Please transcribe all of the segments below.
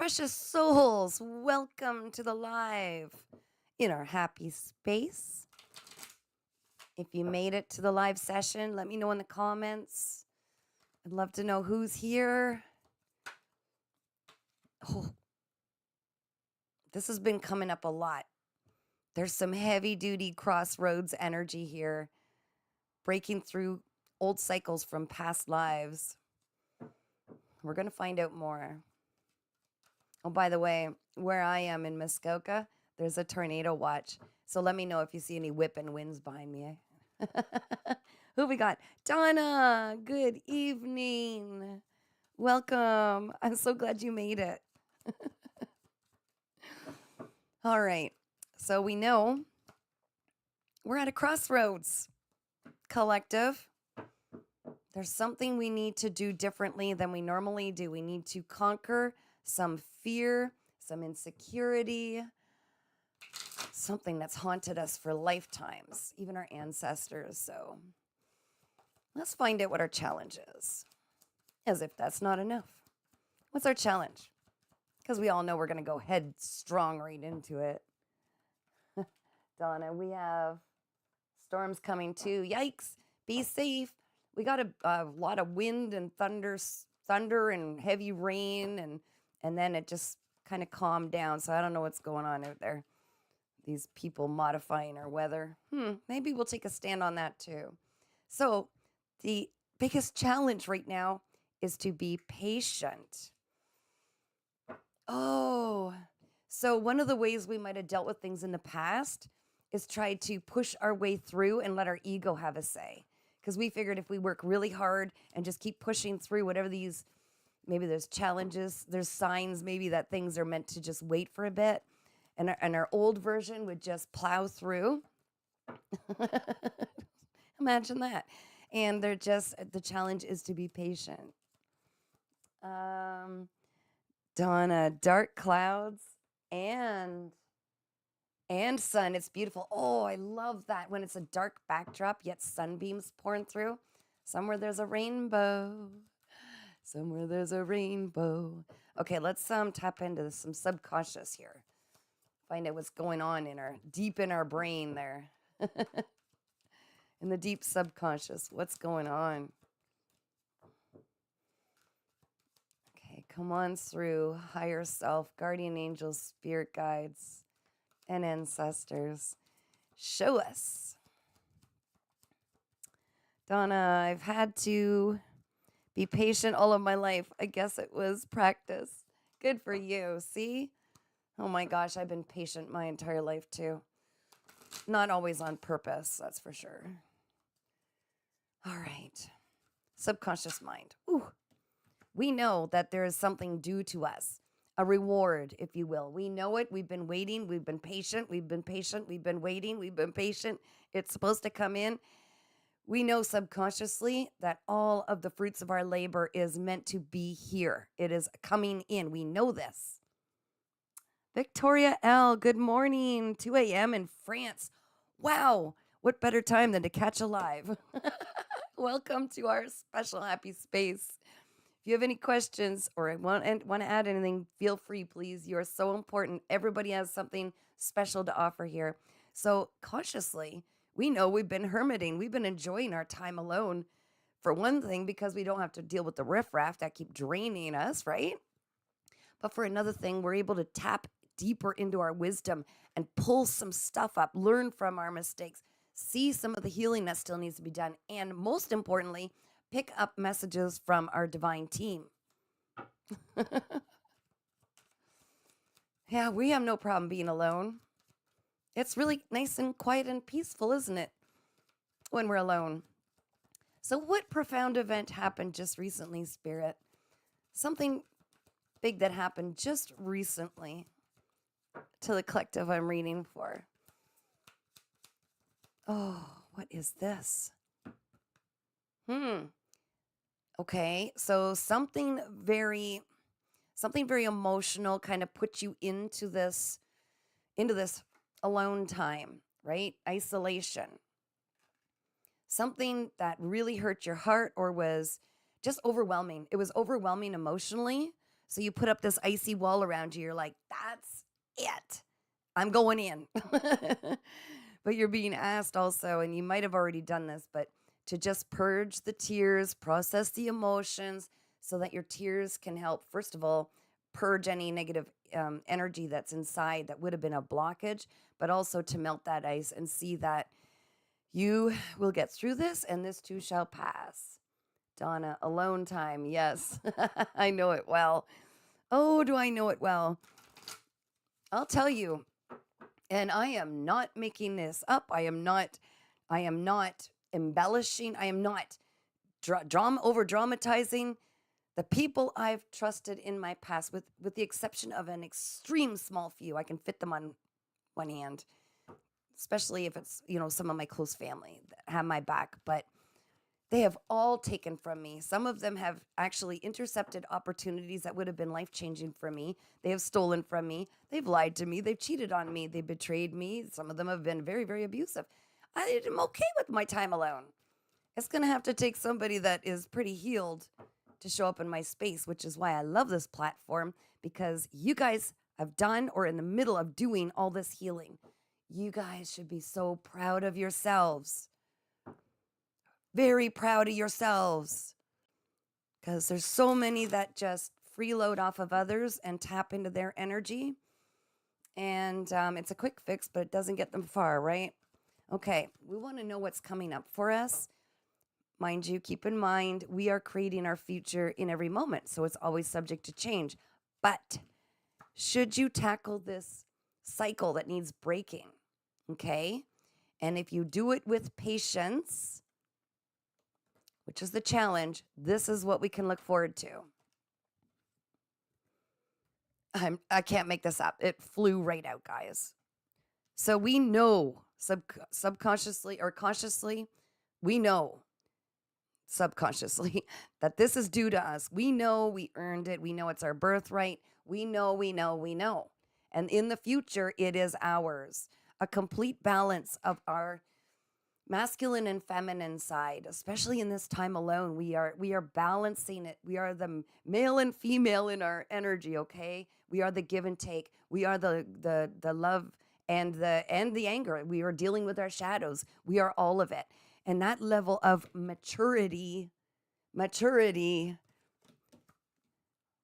precious souls, welcome to the live in our happy space. If you made it to the live session, let me know in the comments. I'd love to know who's here. Oh, this has been coming up a lot. There's some heavy duty crossroads energy here, breaking through old cycles from past lives. We're going to find out more. Oh, by the way, where I am in Muskoka, there's a tornado watch. So let me know if you see any whipping winds behind me. Who we got? Donna, good evening. Welcome. I'm so glad you made it. All right. So we know we're at a crossroads, collective. There's something we need to do differently than we normally do. We need to conquer some fear, some insecurity, something that's haunted us for lifetimes, even our ancestors. So let's find out what our challenge is, as if that's not enough. What's our challenge? Because we all know we're going to go headstrong right into it. Donna, we have storms coming too. Yikes. Be safe. We got a lot of wind and thunder and heavy rain, and then it just kind of calmed down. So I don't know what's going on out there. These people modifying our weather. Maybe we'll take a stand on that too. So the biggest challenge right now is to be patient. Oh, so one of the ways we might have dealt with things in the past is try to push our way through and let our ego have a say. Because we figured if we work really hard and just keep pushing through whatever these, maybe there's challenges, there's signs maybe that things are meant to just wait for a bit. And our old version would just plow through. Imagine that. And the challenge is to be patient. Donna, dark clouds and sun. It's beautiful. Oh, I love that when it's a dark backdrop, yet sunbeams pouring through. Somewhere there's a rainbow. Somewhere there's a rainbow. Okay, let's tap into some subconscious here. Find out what's going on deep in our brain there. In the deep subconscious, what's going on? Okay, come on through, higher self, guardian angels, spirit guides, and ancestors. Show us. Donna, I've had to be patient all of my life. I guess it was practice. Good for you. See? Oh my gosh, I've been patient my entire life too. Not always on purpose, that's for sure. All right. Subconscious mind. Ooh. We know that there is something due to us, a reward, if you will. We know it. We've been waiting. We've been patient. We've been patient. We've been waiting. We've been patient. It's supposed to come in. We know subconsciously that all of the fruits of our labor is meant to be here. It is coming in. We know this. Victoria L., good morning. 2 a.m. in France. Wow. What better time than to catch a live? Welcome to our special happy space. If you have any questions or want to add anything, feel free, please. You are so important. Everybody has something special to offer here. So consciously, we know we've been hermiting. We've been enjoying our time alone. For one thing, because we don't have to deal with the riffraff that keep draining us, right? But for another thing, we're able to tap deeper into our wisdom and pull some stuff up, learn from our mistakes, see some of the healing that still needs to be done, and most importantly, pick up messages from our divine team. Yeah, we have no problem being alone. It's really nice and quiet and peaceful, isn't it, when we're alone? So what profound event happened just recently, Spirit? Something big that happened just recently to the collective I'm reading for. Oh, what is this? Okay, so something very emotional kind of put you into this alone time, right? Isolation. Something that really hurt your heart or was just overwhelming. It was overwhelming emotionally. So you put up this icy wall around you. You're like, that's it. I'm going in. But you're being asked also, and you might have already done this, but to just purge the tears, process the emotions so that your tears can help, first of all, purge any negative energy that's inside that would have been a blockage, but also to melt that ice and see that you will get through this and this too shall pass. Donna, alone time. Yes, I know it well. Oh, do I know it well? I'll tell you, and I am not making this up. I am not embellishing. I am not over dramatizing. The people I've trusted in my past, with the exception of an extreme small few, I can fit them on one hand, especially if it's, some of my close family that have my back, but they have all taken from me. Some of them have actually intercepted opportunities that would have been life-changing for me. They have stolen from me. They've lied to me. They've cheated on me. They betrayed me. Some of them have been very, very abusive. I'm okay with my time alone. It's going to have to take somebody that is pretty healed to show up in my space, which is why I love this platform, because you guys have done or in the middle of doing all this healing. You guys should be so proud of yourselves. Very proud of yourselves, because there's so many that just freeload off of others and tap into their energy. And it's a quick fix, but it doesn't get them far, right? Okay, we want to know what's coming up for us. Mind you, keep in mind, we are creating our future in every moment, so it's always subject to change. But should you tackle this cycle that needs breaking, okay? And if you do it with patience, which is the challenge, this is what we can look forward to. I can't make this up. It flew right out, guys. So we know subconsciously or consciously, we know subconsciously that this is due to us. We know we earned it. We know it's our birthright. We know. And in the future, it is ours. A complete balance of our masculine and feminine side, especially in this time alone. We are balancing it. We are the male and female in our energy, okay? We are the give and take. We are the love and the anger. We are dealing with our shadows. We are all of it. And that level of maturity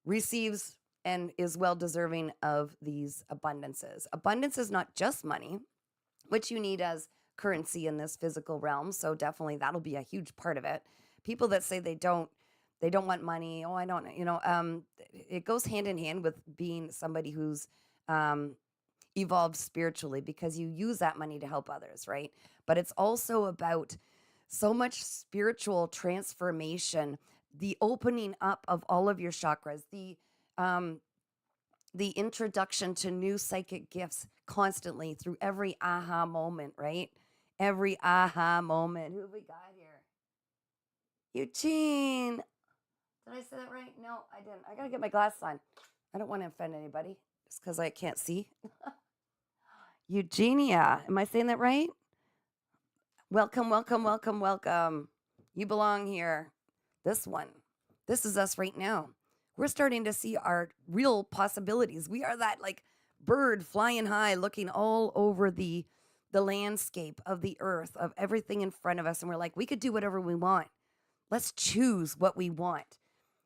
receives and is well deserving of these abundances. Abundance is not just money, which you need as currency in this physical realm. So definitely that'll be a huge part of it. People that say they don't want money. Oh, I don't, it goes hand in hand with being somebody who's evolved spiritually, because you use that money to help others, right? But it's also about so much spiritual transformation, the opening up of all of your chakras, the introduction to new psychic gifts constantly through every aha moment, right? Every aha moment. Who have we got here? Eugene. Did I say that right? No, I didn't. I got to get my glasses on. I don't want to offend anybody just because I can't see. Eugenia. Am I saying that right? Welcome. You belong here. This one. This is us right now. We're starting to see our real possibilities. We are that like bird flying high, looking all over the landscape of the earth, of everything in front of us. And we're like, we could do whatever we want. Let's choose what we want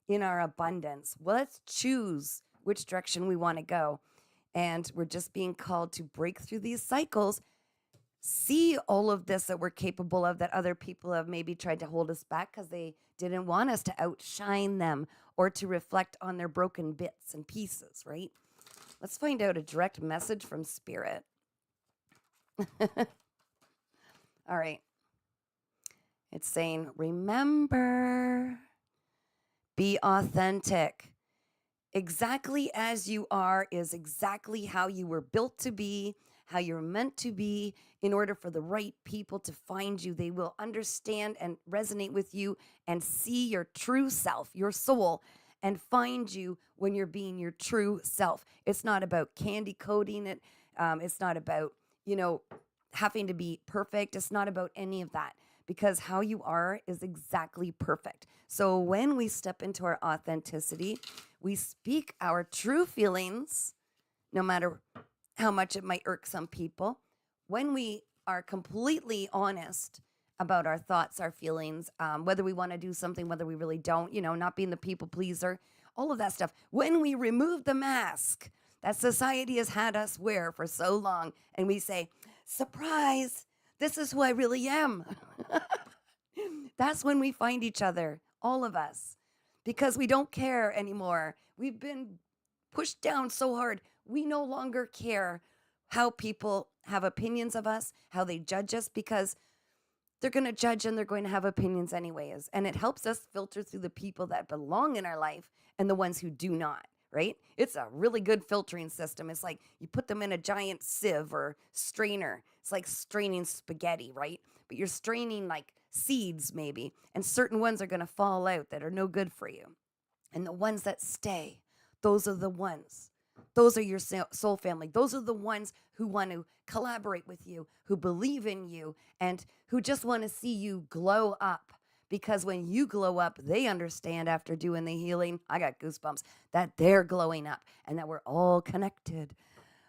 in our abundance. Well, let's choose which direction we want to go. And we're just being called to break through these cycles, see all of this that we're capable of, that other people have maybe tried to hold us back because they didn't want us to outshine them or to reflect on their broken bits and pieces, right? Let's find out a direct message from Spirit. All right. It's saying, remember, be authentic. Exactly as you are is exactly how you were built to be, how you're meant to be. In order for the right people to find you, they will understand and resonate with you and see your true self, your soul, and find you when you're being your true self. It's not about candy coating it. It's not about, having to be perfect. It's not about any of that, because how you are is exactly perfect. So when we step into our authenticity, we speak our true feelings, no matter how much it might irk some people. When we are completely honest about our thoughts, our feelings, whether we want to do something, whether we really don't, not being the people pleaser, all of that stuff. When we remove the mask that society has had us wear for so long, and we say, surprise, this is who I really am. That's when we find each other, all of us, because we don't care anymore. We've been pushed down so hard. We no longer care how people have opinions of us, how they judge us, because they're going to judge and they're going to have opinions anyways. And it helps us filter through the people that belong in our life and the ones who do not, right? It's a really good filtering system. It's like you put them in a giant sieve or strainer. It's like straining spaghetti, right? But you're straining like seeds maybe, and certain ones are going to fall out that are no good for you. And the ones that stay, those are the ones. Those are your soul family. Those are the ones who want to collaborate with you, who believe in you, and who just want to see you glow up. Because when you glow up, they understand after doing the healing, I got goosebumps, that they're glowing up and that we're all connected.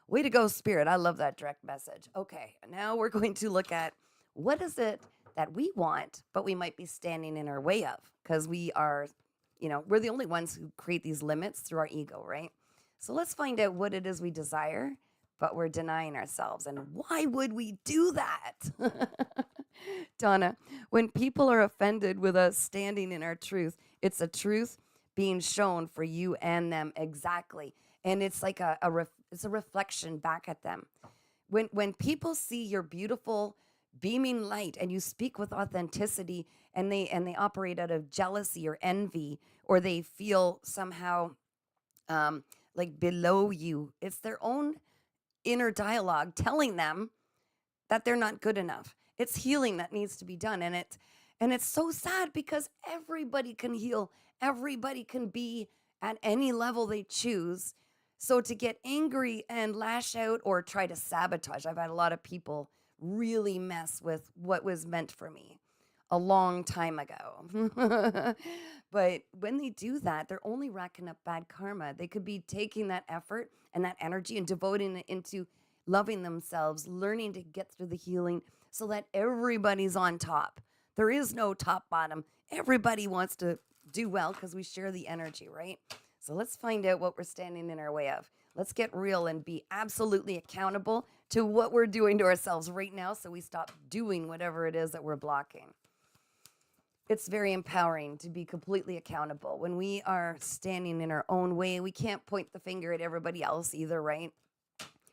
Way to go, Spirit. I love that direct message. Okay, now we're going to look at what is it that we want, but we might be standing in our way of, because we are, we're the only ones who create these limits through our ego, right? So let's find out what it is we desire, but we're denying ourselves. And why would we do that? Donna, when people are offended with us standing in our truth, it's a truth being shown for you and them exactly. And it's like it's a reflection back at them. When people see your beautiful beaming light and you speak with authenticity, and they operate out of jealousy or envy, or they feel somehow like below you, it's their own inner dialogue telling them that they're not good enough. It's healing that needs to be done. And it's so sad, because everybody can heal. Everybody can be at any level they choose. So to get angry and lash out or try to sabotage, I've had a lot of people really mess with what was meant for me a long time ago. But when they do that, they're only racking up bad karma. They could be taking that effort and that energy and devoting it into loving themselves, learning to get through the healing so that everybody's on top. There is no top bottom. Everybody wants to do well because we share the energy, right? So let's find out what we're standing in our way of. Let's get real and be absolutely accountable to what we're doing to ourselves right now, so we stop doing whatever it is that we're blocking. It's very empowering to be completely accountable. When we are standing in our own way, we can't point the finger at everybody else either, right?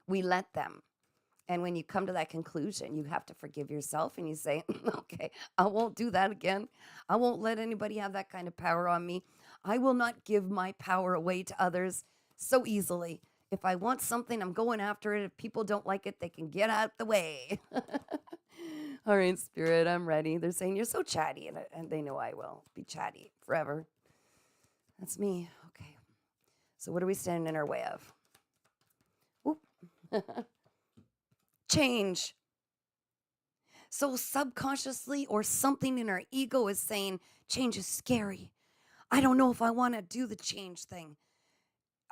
We let them. And when you come to that conclusion, you have to forgive yourself and you say, okay, I won't do that again. I won't let anybody have that kind of power on me. I will not give my power away to others so easily. If I want something, I'm going after it. If people don't like it, they can get out the way. All right, Spirit, I'm ready. They're saying you're so chatty, and they know I will be chatty forever. That's me. Okay. So what are we standing in our way of? Oop. Change. So subconsciously, or something in our ego is saying, change is scary. I don't know if I want to do the change thing.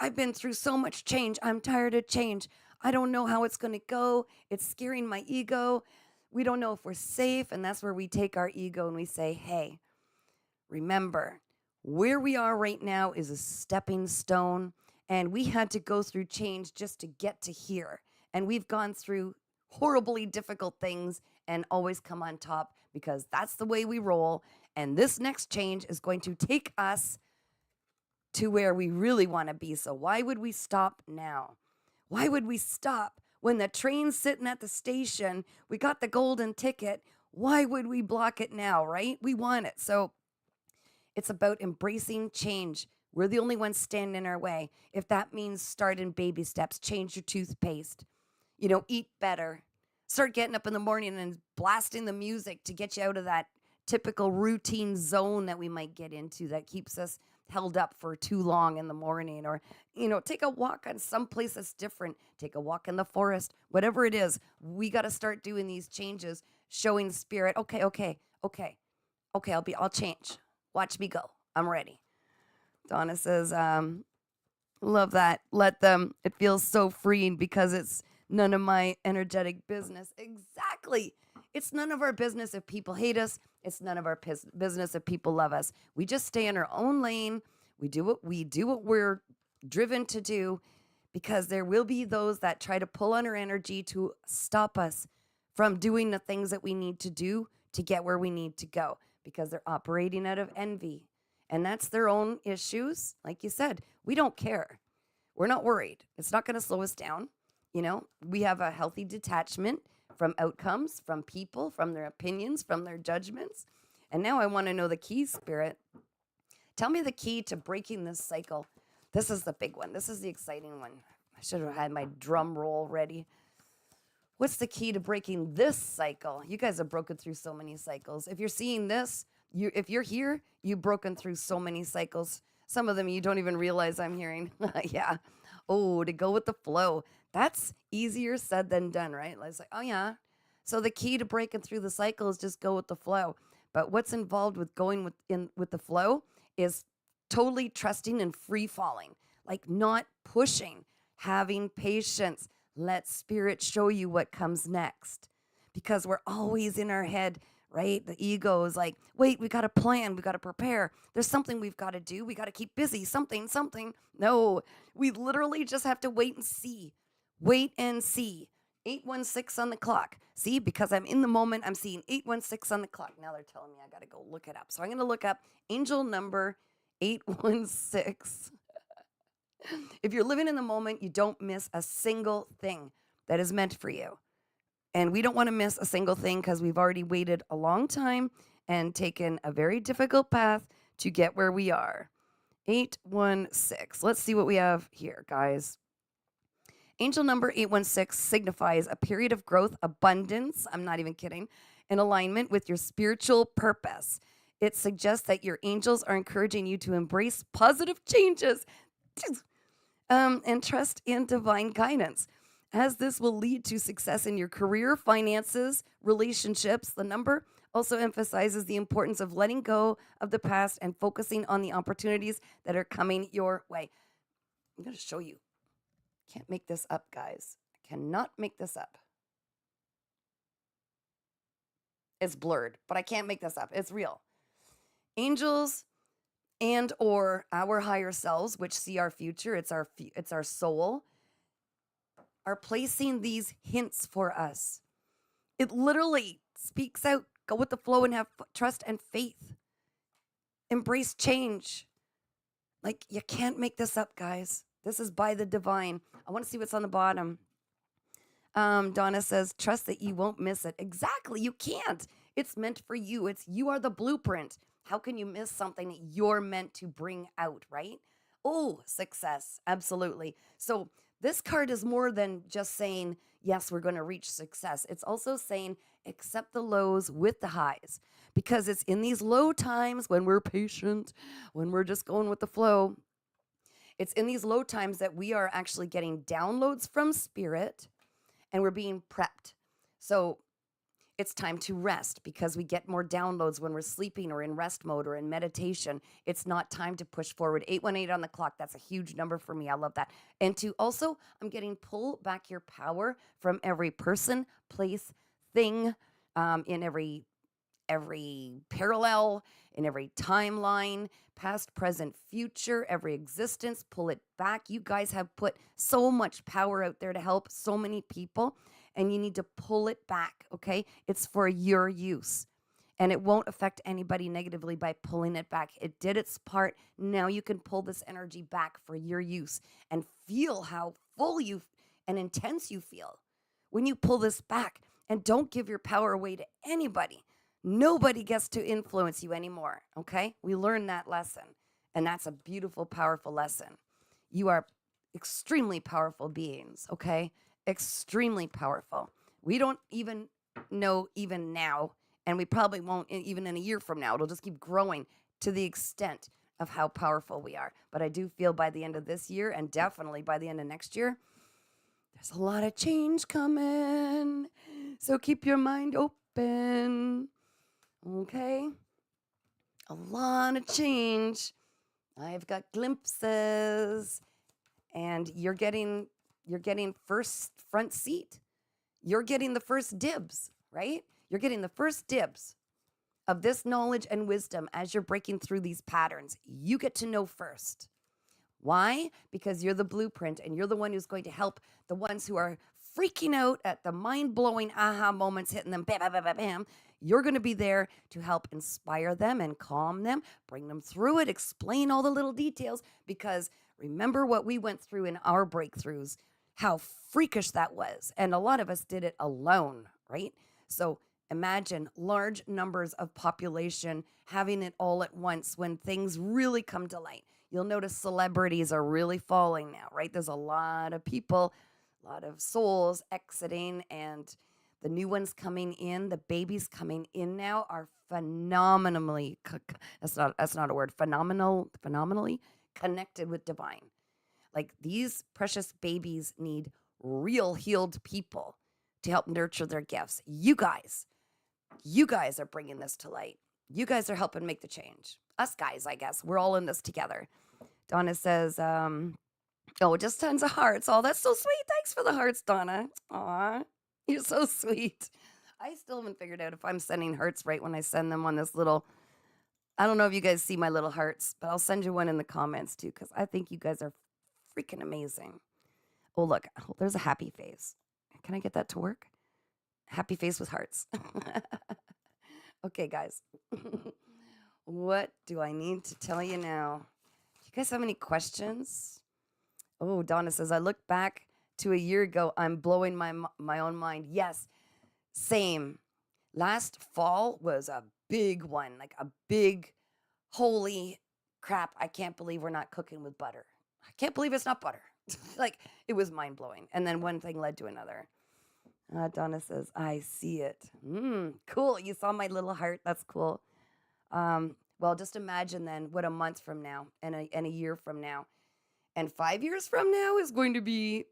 I've been through so much change. I'm tired of change. I don't know how it's going to go. It's scaring my ego. We don't know if we're safe. And that's where we take our ego and we say, hey, remember, where we are right now is a stepping stone. And we had to go through change just to get to here. And we've gone through horribly difficult things and always come on top, because that's the way we roll. And this next change is going to take us to where we really want to be. So why would we stop now? Why would we stop when the train's sitting at the station? We got the golden ticket. Why would we block it now, right? We want it. So it's about embracing change. We're the only ones standing in our way. If that means start in baby steps, change your toothpaste, eat better, start getting up in the morning and blasting the music to get you out of that typical routine zone that we might get into that keeps us held up for too long in the morning. Or, take a walk on some place that's different. Take a walk in the forest, whatever it is. We got to start doing these changes, showing Spirit, okay, Okay. Okay, I'll change. Watch me go. I'm ready. Donna says, love that. Let them. It feels so freeing because it's none of my energetic business. Exactly. It's none of our business if people hate us. It's none of our business if people love us. We just stay in our own lane. We do what we're driven to do, because there will be those that try to pull on our energy to stop us from doing the things that we need to do to get where we need to go, because they're operating out of envy. And that's their own issues. Like you said, we don't care. We're not worried. It's not going to slow us down. We have a healthy detachment from outcomes, from people, from their opinions, from their judgments. And now I want to know the key, Spirit. Tell me the key to breaking this cycle. This is the big one. This is the exciting one. I should have had my drum roll ready. What's the key to breaking this cycle? You guys have broken through so many cycles. If you're seeing this, if you're here, you've broken through so many cycles. Some of them you don't even realize I'm hearing. Yeah. Oh, to go with the flow. That's easier said than done, right? It's like, oh yeah. So the key to breaking through the cycle is just go with the flow. But what's involved with going with the flow is totally trusting and free falling, like not pushing, having patience. Let spirit show you what comes next, because we're always in our head, right? The ego is like, wait, we got to plan. We got to prepare. There's something we've got to do. We got to keep busy. Something. No, we literally just have to wait and see. Wait and see. 8:16 on the clock. See, because I'm in the moment, I'm seeing 8:16 on the clock. Now they're telling me I got to go look it up. So I'm going to look up angel number 816. If you're living in the moment, you don't miss a single thing that is meant for you. And we don't want to miss a single thing, because we've already waited a long time and taken a very difficult path to get where we are. 816. Let's see what we have here, guys. Angel number 816 signifies a period of growth, abundance, I'm not even kidding, in alignment with your spiritual purpose. It suggests that your angels are encouraging you to embrace positive changes and trust in divine guidance, as this will lead to success in your career, finances, relationships. The number also emphasizes the importance of letting go of the past and focusing on the opportunities that are coming your way. I'm going to show you. Can't make this up, guys. I cannot make this up. It's blurred, but I can't make this up. It's real. Angels and or our higher selves, which see our future, it's our soul, are placing these hints for us. It literally speaks out. Go with the flow and have trust and faith. Embrace change. Like, you can't make this up, guys. This is by the divine. I want to see what's on the bottom. Donna says, trust that you won't miss it. Exactly. You can't. It's meant for you. You are the blueprint. How can you miss something that you're meant to bring out, right? Oh, success. Absolutely. So this card is more than just saying, yes, we're going to reach success. It's also saying, accept the lows with the highs, because it's in these low times when we're patient, when we're just going with the flow. It's in these low times that we are actually getting downloads from spirit and we're being prepped. So it's time to rest, because we get more downloads when we're sleeping or in rest mode or in meditation. It's not time to push forward. 818 on the clock. That's a huge number for me. I love that. And to also, I'm getting pull back your power from every person, place, thing, in every parallel, in every timeline, past, present, future, every existence. Pull it back. You guys have put so much power out there to help so many people, and you need to pull it back, okay? It's for your use, and it won't affect anybody negatively by pulling it back. It did its part. Now you can pull this energy back for your use and feel how full you and intense you feel when you pull this back. And don't give your power away to anybody. Nobody gets to influence you anymore, okay? We learned that lesson, and that's a beautiful, powerful lesson. You are extremely powerful beings, okay? Extremely powerful. We don't even know even now, and we probably won't even in a year from now. It'll just keep growing to the extent of how powerful we are. But I do feel by the end of this year, and definitely by the end of next year, there's a lot of change coming. So keep your mind open. Okay? A lot of change. I've got glimpses, and you're getting first front seat. You're getting the first dibs, right? You're getting the first dibs of this knowledge and wisdom as you're breaking through these patterns. You get to know first. Why? Because you're the blueprint and you're the one who's going to help the ones who are freaking out at the mind-blowing aha moments hitting them, bam, bam, bam, bam, bam. You're going to be there to help inspire them and calm them, bring them through it, explain all the little details, because remember what we went through in our breakthroughs, how freakish that was. And a lot of us did it alone, right? So imagine large numbers of population having it all at once when things really come to light. You'll notice celebrities are really falling now, right? There's a lot of people, a lot of souls exiting, and the new ones coming in. The babies coming in now are that's not a word, phenomenally connected with divine. Like, these precious babies need real healed people to help nurture their gifts. You guys are bringing this to light. You guys are helping make the change. Us guys, I guess. We're all in this together. Donna says, just tons of hearts. Oh, that's so sweet. Thanks for the hearts, Donna. Aw, you're so sweet. I still haven't figured out if I'm sending hearts right when I send them on this little, I don't know if you guys see my little hearts, but I'll send you one in the comments too, because I think you guys are freaking amazing. Oh, look, there's a happy face. Can I get that to work? Happy face with hearts. Okay, guys. What do I need to tell you now? Do you guys have any questions? Oh, Donna says, I look back to a year ago. I'm blowing my own mind. Yes, same. Last fall was a big one, like a big, holy crap. I can't believe we're not cooking with butter. I can't believe it's not butter. Like, it was mind blowing. And then one thing led to another. Donna says, I see it. Cool. You saw my little heart. That's cool. Well, just imagine then what a month from now and a year from now and 5 years from now is going to be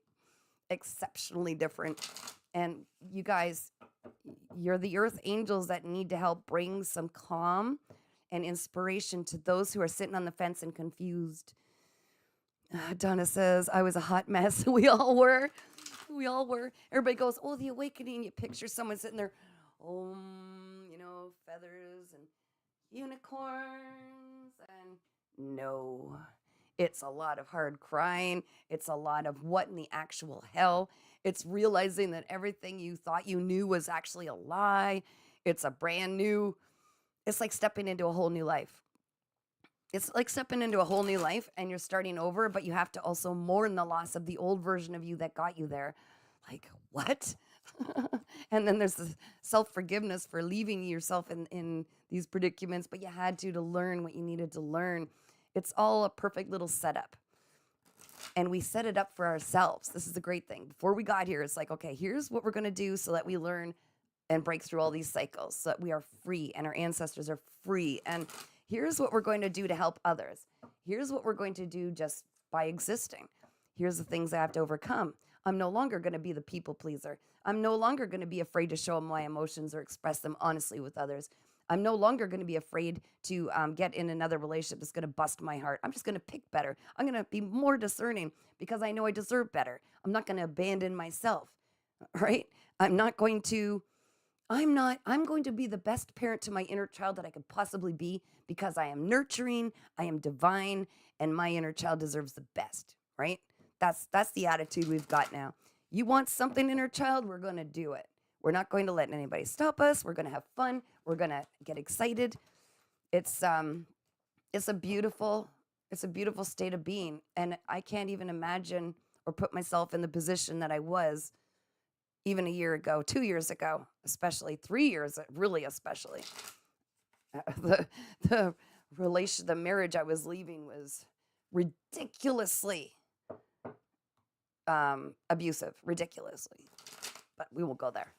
exceptionally different. And you guys, you're the earth angels that need to help bring some calm and inspiration to those who are sitting on the fence and confused. Donna says, I was a hot mess. We all were. We all were. Everybody goes, oh, the awakening. You picture someone sitting there, feathers and unicorns. And no, it's a lot of hard crying. It's a lot of what in the actual hell. It's realizing that everything you thought you knew was actually a lie. It's like stepping into a whole new life. It's like stepping into a whole new life and you're starting over, but you have to also mourn the loss of the old version of you that got you there. Like, what? And then there's the self-forgiveness for leaving yourself in these predicaments, but you had to learn what you needed to learn. It's all a perfect little setup. And we set it up for ourselves. This is the great thing. Before we got here, it's like, okay, here's what we're going to do so that we learn and break through all these cycles, so that we are free and our ancestors are free. And here's what we're going to do to help others. Here's what we're going to do just by existing. Here's the things I have to overcome. I'm no longer going to be the people pleaser. I'm no longer going to be afraid to show my emotions or express them honestly with others. I'm no longer going to be afraid to get in another relationship that's going to bust my heart. I'm just going to pick better. I'm going to be more discerning because I know I deserve better. I'm not going to abandon myself, right? I'm going to be the best parent to my inner child that I could possibly be because I am nurturing, I am divine, and my inner child deserves the best, right? That's the attitude we've got now. You want something, inner child, we're going to do it. We're not going to let anybody stop us. We're going to have fun. We're going to get excited. It's a beautiful state of being, and I can't even imagine or put myself in the position that I was even a year ago, 2 years ago, especially 3 years, really especially. The marriage I was leaving was ridiculously abusive, ridiculously. But we won't go there.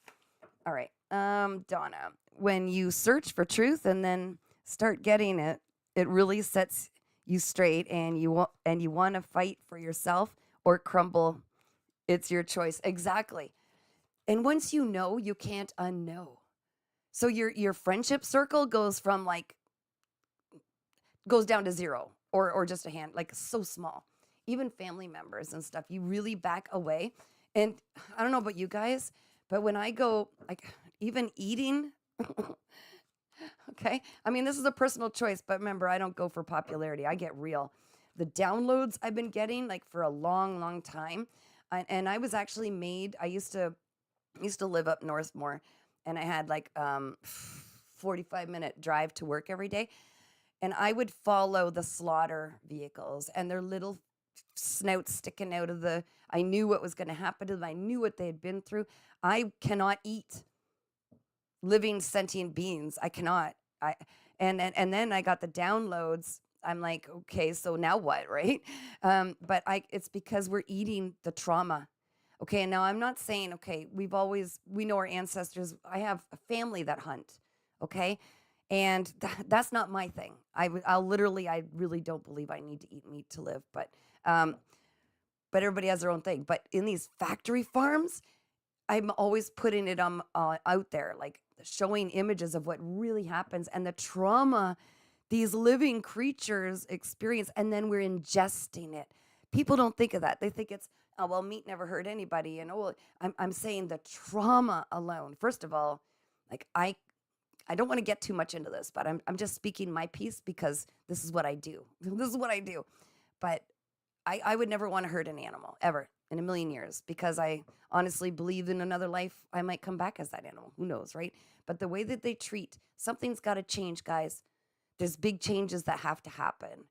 All right, Donna, when you search for truth and then start getting it, it really sets you straight, and you want to fight for yourself or crumble. It's your choice. Exactly. And once you know, you can't unknow. So your friendship circle goes down to zero or just a hand, like so small. Even family members and stuff, you really back away. And I don't know about you guys, but when I go, like, even eating, okay, I mean, this is a personal choice, but remember, I don't go for popularity. I get real. The downloads I've been getting, like, for a long, long time, and I was actually made. I used to live up north more, and I had like 45-minute drive to work every day, and I would follow the slaughter vehicles and their little snouts sticking out of the. I knew what was going to happen to them. I knew what they had been through. I cannot eat living sentient beings. I cannot. I and then I got the downloads. I'm like, okay, so now what, right? But it's because we're eating the trauma. Okay, and now I'm not saying, okay, we know our ancestors. I have a family that hunt, okay, and that's not my thing. I really don't believe I need to eat meat to live, um, but everybody has their own thing. But in these factory farms, I'm always putting it out there, like showing images of what really happens and the trauma these living creatures experience, and then we're ingesting it. People don't think of that. They think it's, oh, well, meat never hurt anybody. And oh, I'm saying the trauma alone. First of all, like I don't want to get too much into this, but I'm just speaking my piece because this is what I do. This is what I do. But I would never want to hurt an animal ever in a million years, because I honestly believe in another life I might come back as that animal. Who knows, right? But the way that they treat, something's got to change, guys. There's big changes that have to happen.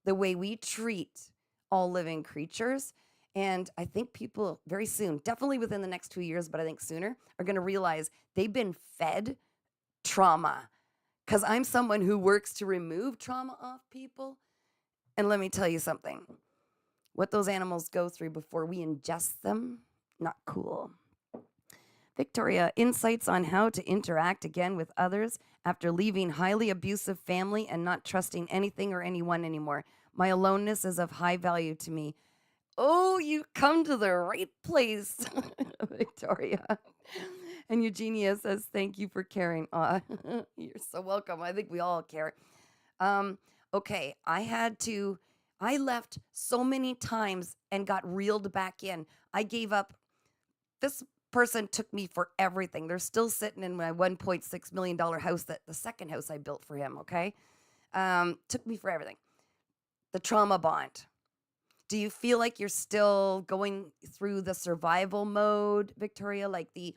The way we treat all living creatures. And I think people very soon, definitely within the next 2 years, but I think sooner, are going to realize they've been fed trauma. Because I'm someone who works to remove trauma off people. And let me tell you something. What those animals go through before we ingest them, not cool. Victoria, insights on how to interact again with others after leaving highly abusive family and not trusting anything or anyone anymore. My aloneness is of high value to me. Oh, you come to the right place, Victoria. And Eugenia says, thank you for caring. You're so welcome. I think we all care. Okay, I left so many times and got reeled back in. I gave up. This person took me for everything. They're still sitting in my $1.6 million house, the second house I built for him, okay? Took me for everything. The trauma bond. Do you feel like you're still going through the survival mode, Victoria? Like the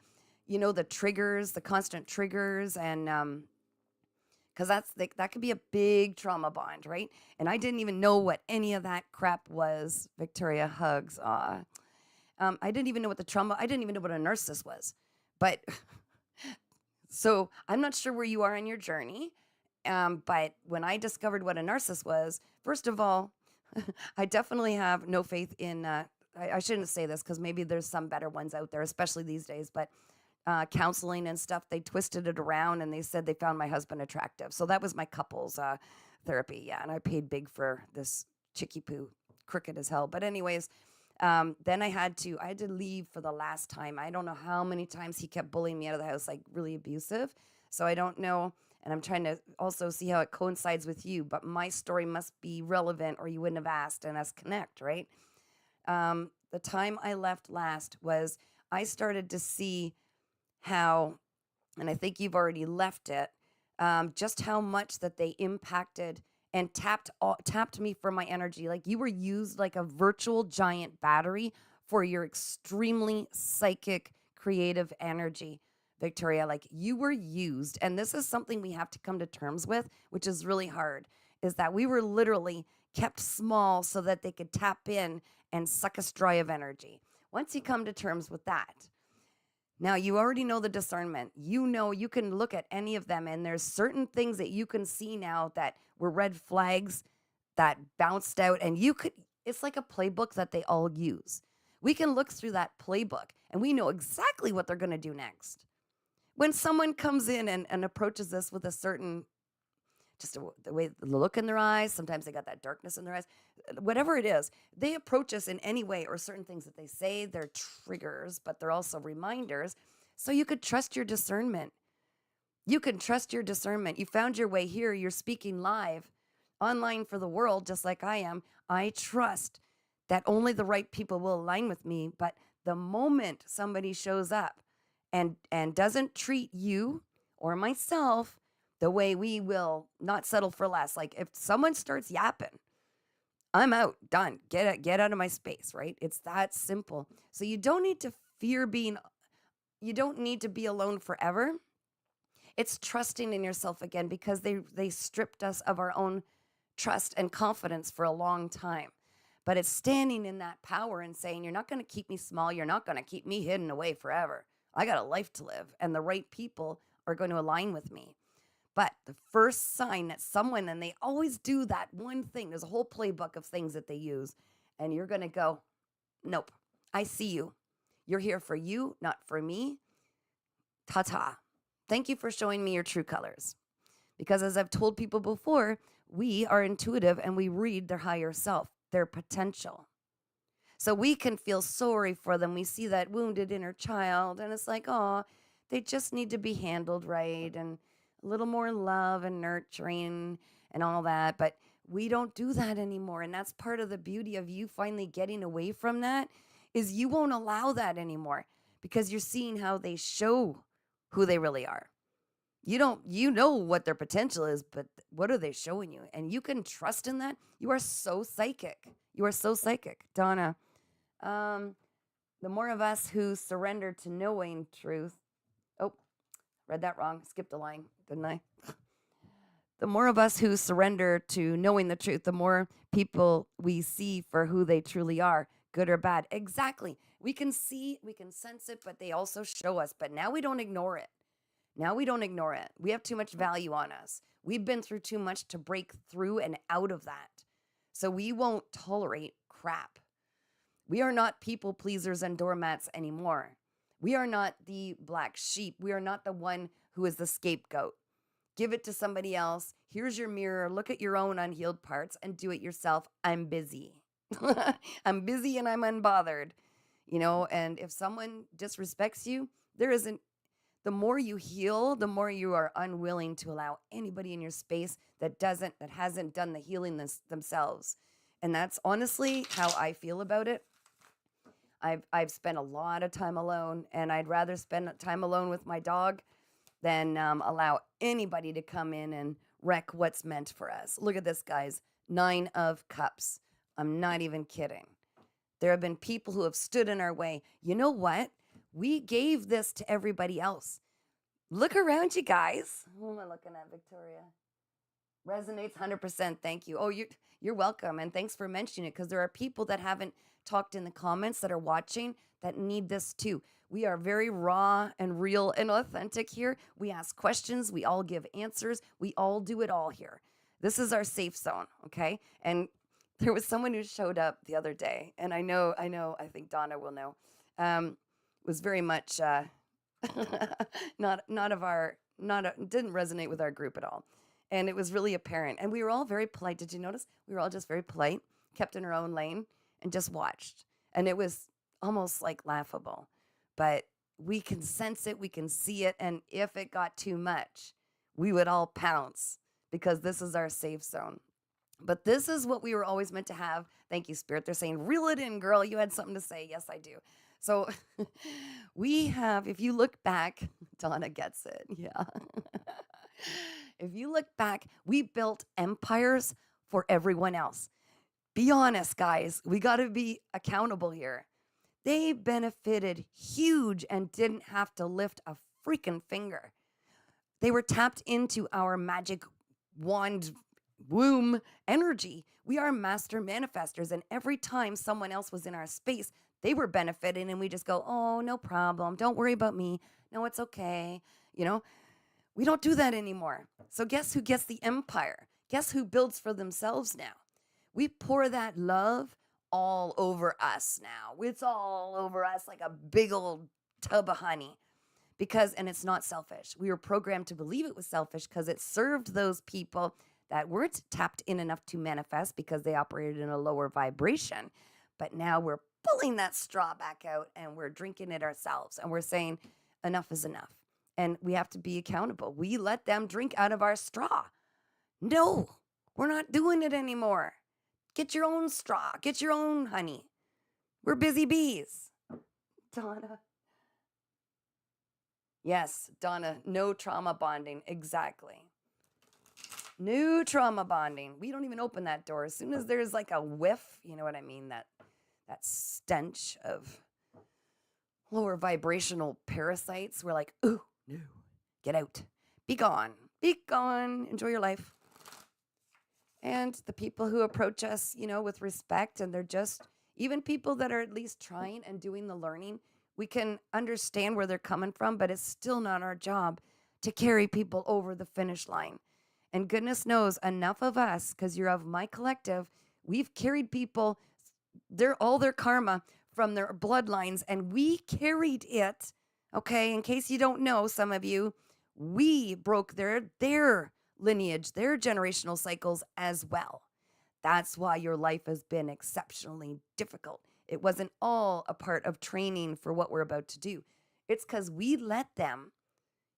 triggers, the constant triggers, and because that could be a big trauma bond, right? And I didn't even know what any of that crap was. Victoria, hugs. I didn't even know what I didn't even know what a narcissist was. But so I'm not sure where you are in your journey. But when I discovered what a narcissist was, first of all, I definitely have no faith in, I shouldn't say this because maybe there's some better ones out there, especially these days, but counseling and stuff, they twisted it around and they said they found my husband attractive. So that was my couples therapy. Yeah. And I paid big for this chicky poo, crooked as hell. But anyways, then I had to leave for the last time. I don't know how many times he kept bullying me out of the house, like really abusive. So I don't know. And I'm trying to also see how it coincides with you. But my story must be relevant or you wouldn't have asked and us connect, right? The time I left last was I started to see how, and I think you've already left it, just how much that they impacted and tapped me for my energy. Like you were used like a virtual giant battery for your extremely psychic, creative energy, Victoria. Like you were used. And this is something we have to come to terms with, which is really hard, is that we were literally kept small so that they could tap in and suck us dry of energy. Once you come to terms with that, now you already know the discernment. You know you can look at any of them and there's certain things that you can see now that were red flags that bounced out, and it's like a playbook that they all use. We can look through that playbook and we know exactly what they're going to do next. When someone comes in and approaches us with a certain, just the way, the look in their eyes, sometimes they got that darkness in their eyes, whatever it is, they approach us in any way, or certain things that they say, they're triggers, but they're also reminders. So you could trust your discernment. You can trust your discernment. You found your way here. You're speaking live online for the world, just like I am. I trust that only the right people will align with me. But the moment somebody shows up and doesn't treat you or myself the way we will not settle for less, like if someone starts yapping, I'm out, done. Get out of my space, right? It's that simple. So you don't need to fear being, you don't need to be alone forever. It's trusting in yourself again, because they stripped us of our own trust and confidence for a long time. But it's standing in that power and saying, you're not going to keep me small. You're not going to keep me hidden away forever. I got a life to live, and the right people are going to align with me. But the first sign that someone, and they always do that one thing, there's a whole playbook of things that they use, and you're going to go, nope, I see you. You're here for you, not for me. Ta-ta. Thank you for showing me your true colors. Because as I've told people before, we are intuitive and we read their higher self, their potential. So we can feel sorry for them. We see that wounded inner child, and it's like, oh, they just need to be handled right, and a little more love and nurturing and all that. But we don't do that anymore. And that's part of the beauty of you finally getting away from that, is you won't allow that anymore, because you're seeing how they show who they really are. You know what their potential is, but what are they showing you? And you can trust in that. You are so psychic. You are so psychic. Donna, the more of us who surrender to knowing truth. Oh, read that wrong. Skipped a line, didn't I? The more of us who surrender to knowing the truth, the more people we see for who they truly are, good or bad. Exactly. We can see, we can sense it, but they also show us. But now we don't ignore it. Now we don't ignore it. We have too much value on us. We've been through too much to break through and out of that. So we won't tolerate crap. We are not people pleasers and doormats anymore. We are not the black sheep. We are not the one who is the scapegoat. Give it to somebody else. Here's your mirror. Look at your own unhealed parts and do it yourself. I'm busy. I'm busy and I'm unbothered. And if someone disrespects you, the more you heal, the more you are unwilling to allow anybody in your space that hasn't done the healing themselves. And that's honestly how I feel about it. I've spent a lot of time alone, and I'd rather spend time alone with my dog than allow anybody to come in and wreck what's meant for us. Look at this, guys. 9 of Cups. I'm not even kidding. There have been people who have stood in our way. You know what? We gave this to everybody else. Look around you guys. Who am I looking at, Victoria? Resonates 100%. Thank you. Oh, you're welcome. And thanks for mentioning it, because there are people that haven't talked in the comments that are watching that need this too. We are very raw and real and authentic here. We ask questions. We all give answers. We all do it all here. This is our safe zone, okay? And there was someone who showed up the other day, and I think Donna will know. Was very much didn't resonate with our group at all. And it was really apparent. And we were all very polite. Did you notice? We were all just very polite, kept in our own lane, and just watched. And it was almost like laughable. But we can sense it, we can see it, and if it got too much, we would all pounce, because this is our safe zone. But this is what we were always meant to have. Thank you, Spirit. They're saying, reel it in, girl. You had something to say. Yes, I do. So we have, if you look back, Donna gets it. Yeah. If you look back, we built empires for everyone else. Be honest, guys. We got to be accountable here. They benefited huge and didn't have to lift a freaking finger. They were tapped into our magic wand womb energy. We are master manifestors. And every time someone else was in our space, they were benefiting, and we just go, oh, no problem. Don't worry about me. No, it's okay. We don't do that anymore. So guess who gets the empire? Guess who builds for themselves now? We pour that love all over us now. It's all over us like a big old tub of honey. And it's not selfish. We were programmed to believe it was selfish because it served those people that weren't tapped in enough to manifest because they operated in a lower vibration. But now we're pulling that straw back out and we're drinking it ourselves. And we're saying, enough is enough. And we have to be accountable. We let them drink out of our straw. No, we're not doing it anymore. Get your own straw. Get your own honey. We're busy bees. Donna. Yes, Donna, no trauma bonding. Exactly. No trauma bonding. We don't even open that door. As soon as there's like a whiff, you know what I mean? That stench of lower vibrational parasites, we're like, ooh, no, get out. Be gone. Be gone. Enjoy your life. And the people who approach us, with respect, and they're just, even people that are at least trying and doing the learning, we can understand where they're coming from, but it's still not our job to carry people over the finish line. And goodness knows, enough of us, because you're of my collective, we've carried people, all their karma from their bloodlines, and we carried it, okay? In case you don't know, some of you, we broke their lineage, their generational cycles as well. That's why your life has been exceptionally difficult. It wasn't all a part of training for what we're about to do. It's because we let them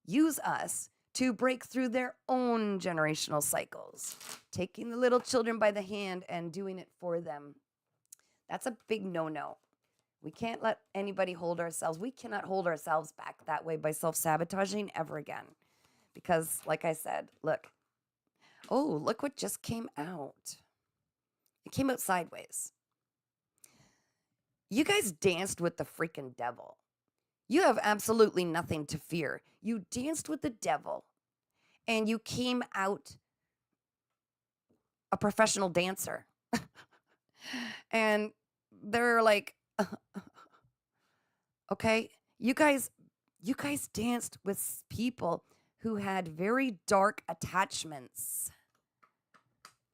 use us to break through their own generational cycles, taking the little children by the hand and doing it for them. That's a big no-no. We can't let anybody hold ourselves. We cannot hold ourselves back that way by self-sabotaging ever again. Because, like I said, look what just came out. It came out sideways. You guys danced with the freaking devil. You have absolutely nothing to fear. You danced with the devil, and you came out a professional dancer. And they're like, okay, you guys danced with people who had very dark attachments.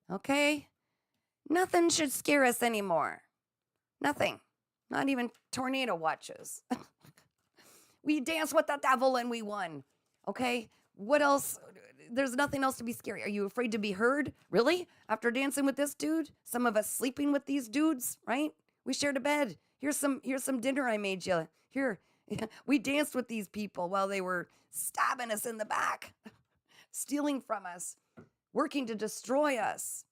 Okay? Nothing should scare us anymore. Nothing. Not even tornado watches. We danced with the devil and we won. Okay? What else? There's nothing else to be scary. Are you afraid to be heard? Really? After dancing with this dude? Some of us sleeping with these dudes, right? We shared a bed. Here's some dinner I made you. Here. We danced with these people while they were stabbing us in the back, stealing from us, working to destroy us.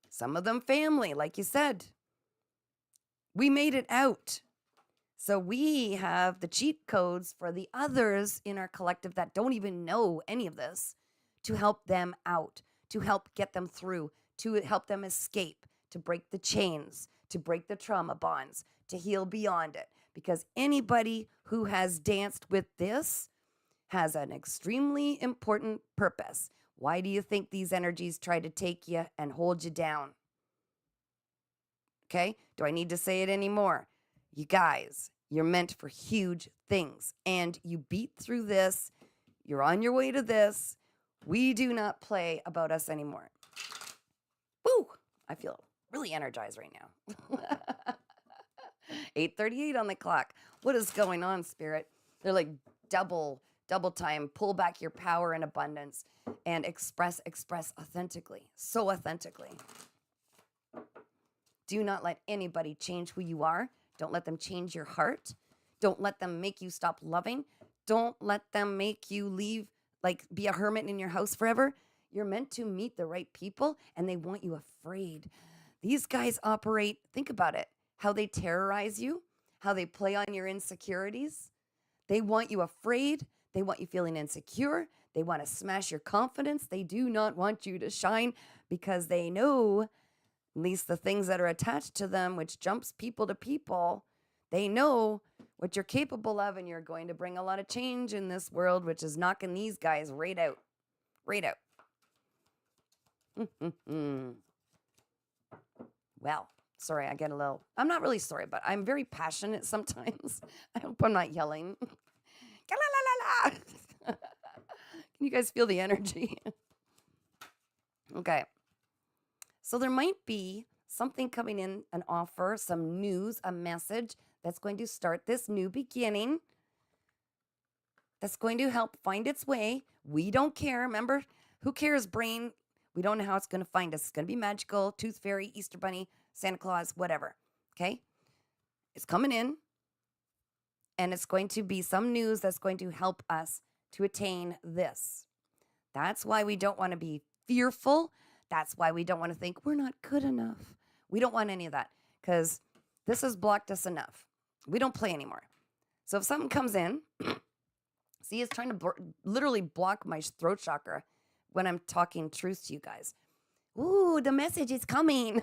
Some of them family, like you said. We made it out. So we have the cheat codes for the others in our collective that don't even know any of this to help them out, to help get them through, to help them escape, to break the chains, to break the trauma bonds, to heal beyond it. Because anybody who has danced with this has an extremely important purpose. Why do you think these energies try to take you and hold you down? Okay? Do I need to say it anymore? You guys, you're meant for huge things, and you beat through this. You're on your way to this. We do not play about us anymore. Woo! I feel really energized right now. 8:38 on the clock. What is going on, Spirit? They're like double time. Pull back your power and abundance and express authentically. So authentically. Do not let anybody change who you are. Don't let them change your heart. Don't let them make you stop loving. Don't let them make you leave, like be a hermit in your house forever. You're meant to meet the right people, and they want you afraid. These guys operate, think about it, how they terrorize you, how they play on your insecurities. They want you afraid. They want you feeling insecure. They want to smash your confidence. They do not want you to shine because they know, at least the things that are attached to them, which jumps people to people, they know what you're capable of, and you're going to bring a lot of change in this world, which is knocking these guys right out. Right out. Well, sorry, I get a little, I'm not really sorry, but I'm very passionate sometimes. I hope I'm not yelling. Can you guys feel the energy? Okay. So there might be something coming in, an offer, some news, a message that's going to start this new beginning. That's going to help find its way. We don't care. Remember, who cares, brain? We don't know how it's going to find us. It's going to be magical, Tooth Fairy, Easter Bunny, Santa Claus, whatever. Okay? It's coming in. And it's going to be some news that's going to help us to attain this. That's why we don't want to be fearful. That's why we don't want to think we're not good enough. We don't want any of that because this has blocked us enough. We don't play anymore. So if something comes in, see, it's trying to literally block my throat chakra when I'm talking truth to you guys. Ooh, the message is coming.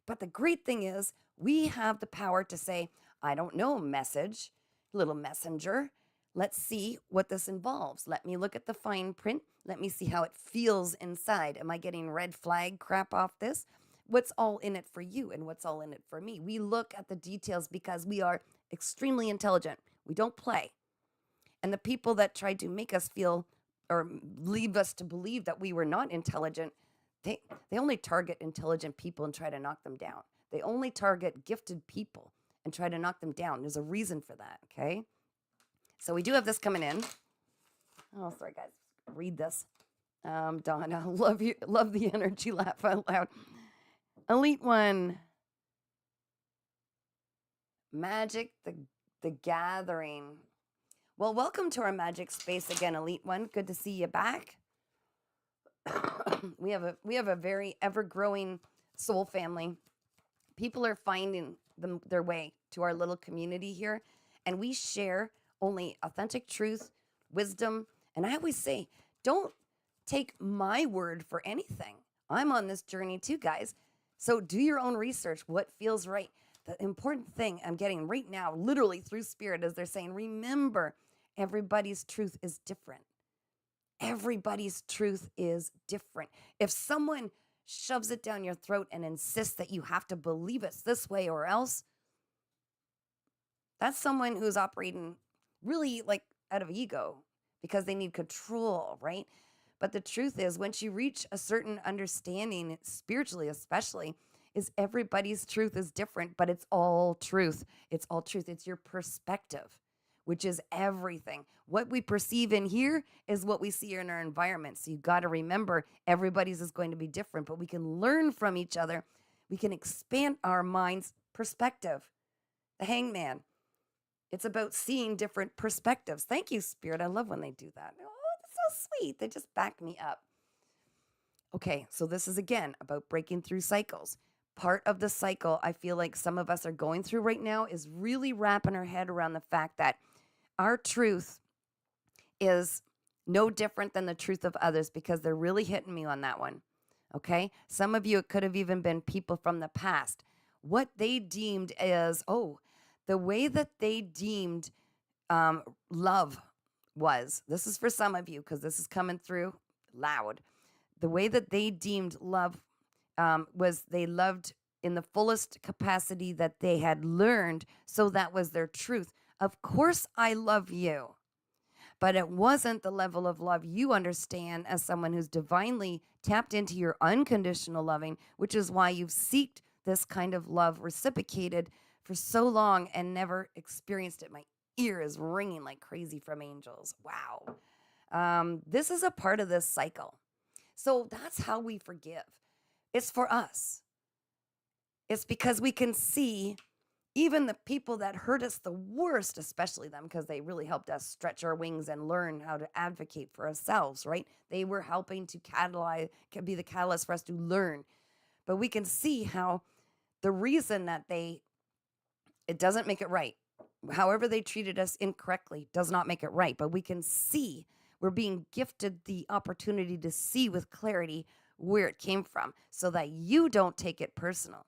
But the great thing is we have the power to say, I don't know, message, little messenger. Let's see what this involves. Let me look at the fine print. Let me see how it feels inside. Am I getting red flag crap off this? What's all in it for you and what's all in it for me? We look at the details because we are extremely intelligent. We don't play. And the people that tried to make us feel or leave us to believe that we were not intelligent, they only target intelligent people and try to knock them down. They only target gifted people and try to knock them down. There's a reason for that, okay? So we do have this coming in. Oh, sorry, guys. Read this. Donna, love you. Love the energy. Laugh out loud. Elite One. Magic, the Gathering. Well, welcome to our magic space again, Elite One. Good to see you back. We have a very ever-growing soul family. People are finding their way to our little community here, and we share only authentic truth, wisdom, and I always say, don't take my word for anything. I'm on this journey too, guys. So do your own research. What feels right? The important thing I'm getting right now, literally through spirit, is they're saying, remember, everybody's truth is different. Everybody's truth is different. If someone shoves it down your throat and insists that you have to believe it's this way or else, that's someone who's operating really like out of ego because they need control, right? But the truth is, once you reach a certain understanding, spiritually especially, is everybody's truth is different, but it's all truth. It's all truth. It's your perspective, which is everything. What we perceive in here is what we see in our environment. So you got to remember, everybody's is going to be different, but we can learn from each other. We can expand our mind's perspective. The Hangman. It's about seeing different perspectives. Thank you, Spirit. I love when they do that. Oh, that's so sweet. They just back me up. Okay, so this is, again, about breaking through cycles. Part of the cycle I feel like some of us are going through right now is really wrapping our head around the fact that our truth is no different than the truth of others, because they're really hitting me on that one. Okay? Some of you, it could have even been people from the past. What they deemed as, the way that they deemed love was, this is for some of you because this is coming through loud. The way that they deemed love was they loved in the fullest capacity that they had learned, so that was their truth. Of course, I love you, but it wasn't the level of love you understand as someone who's divinely tapped into your unconditional loving, which is why you've sought this kind of love reciprocated for so long and never experienced it. My ear is ringing like crazy from angels. Wow. This is a part of this cycle. So that's how we forgive. It's for us. It's because we can see even the people that hurt us the worst, especially them, because they really helped us stretch our wings and learn how to advocate for ourselves, right? They were helping to be the catalyst for us to learn. But we can see how the reason that it doesn't make it right. However they treated us incorrectly does not make it right. But we can see we're being gifted the opportunity to see with clarity where it came from so that you don't take it personal.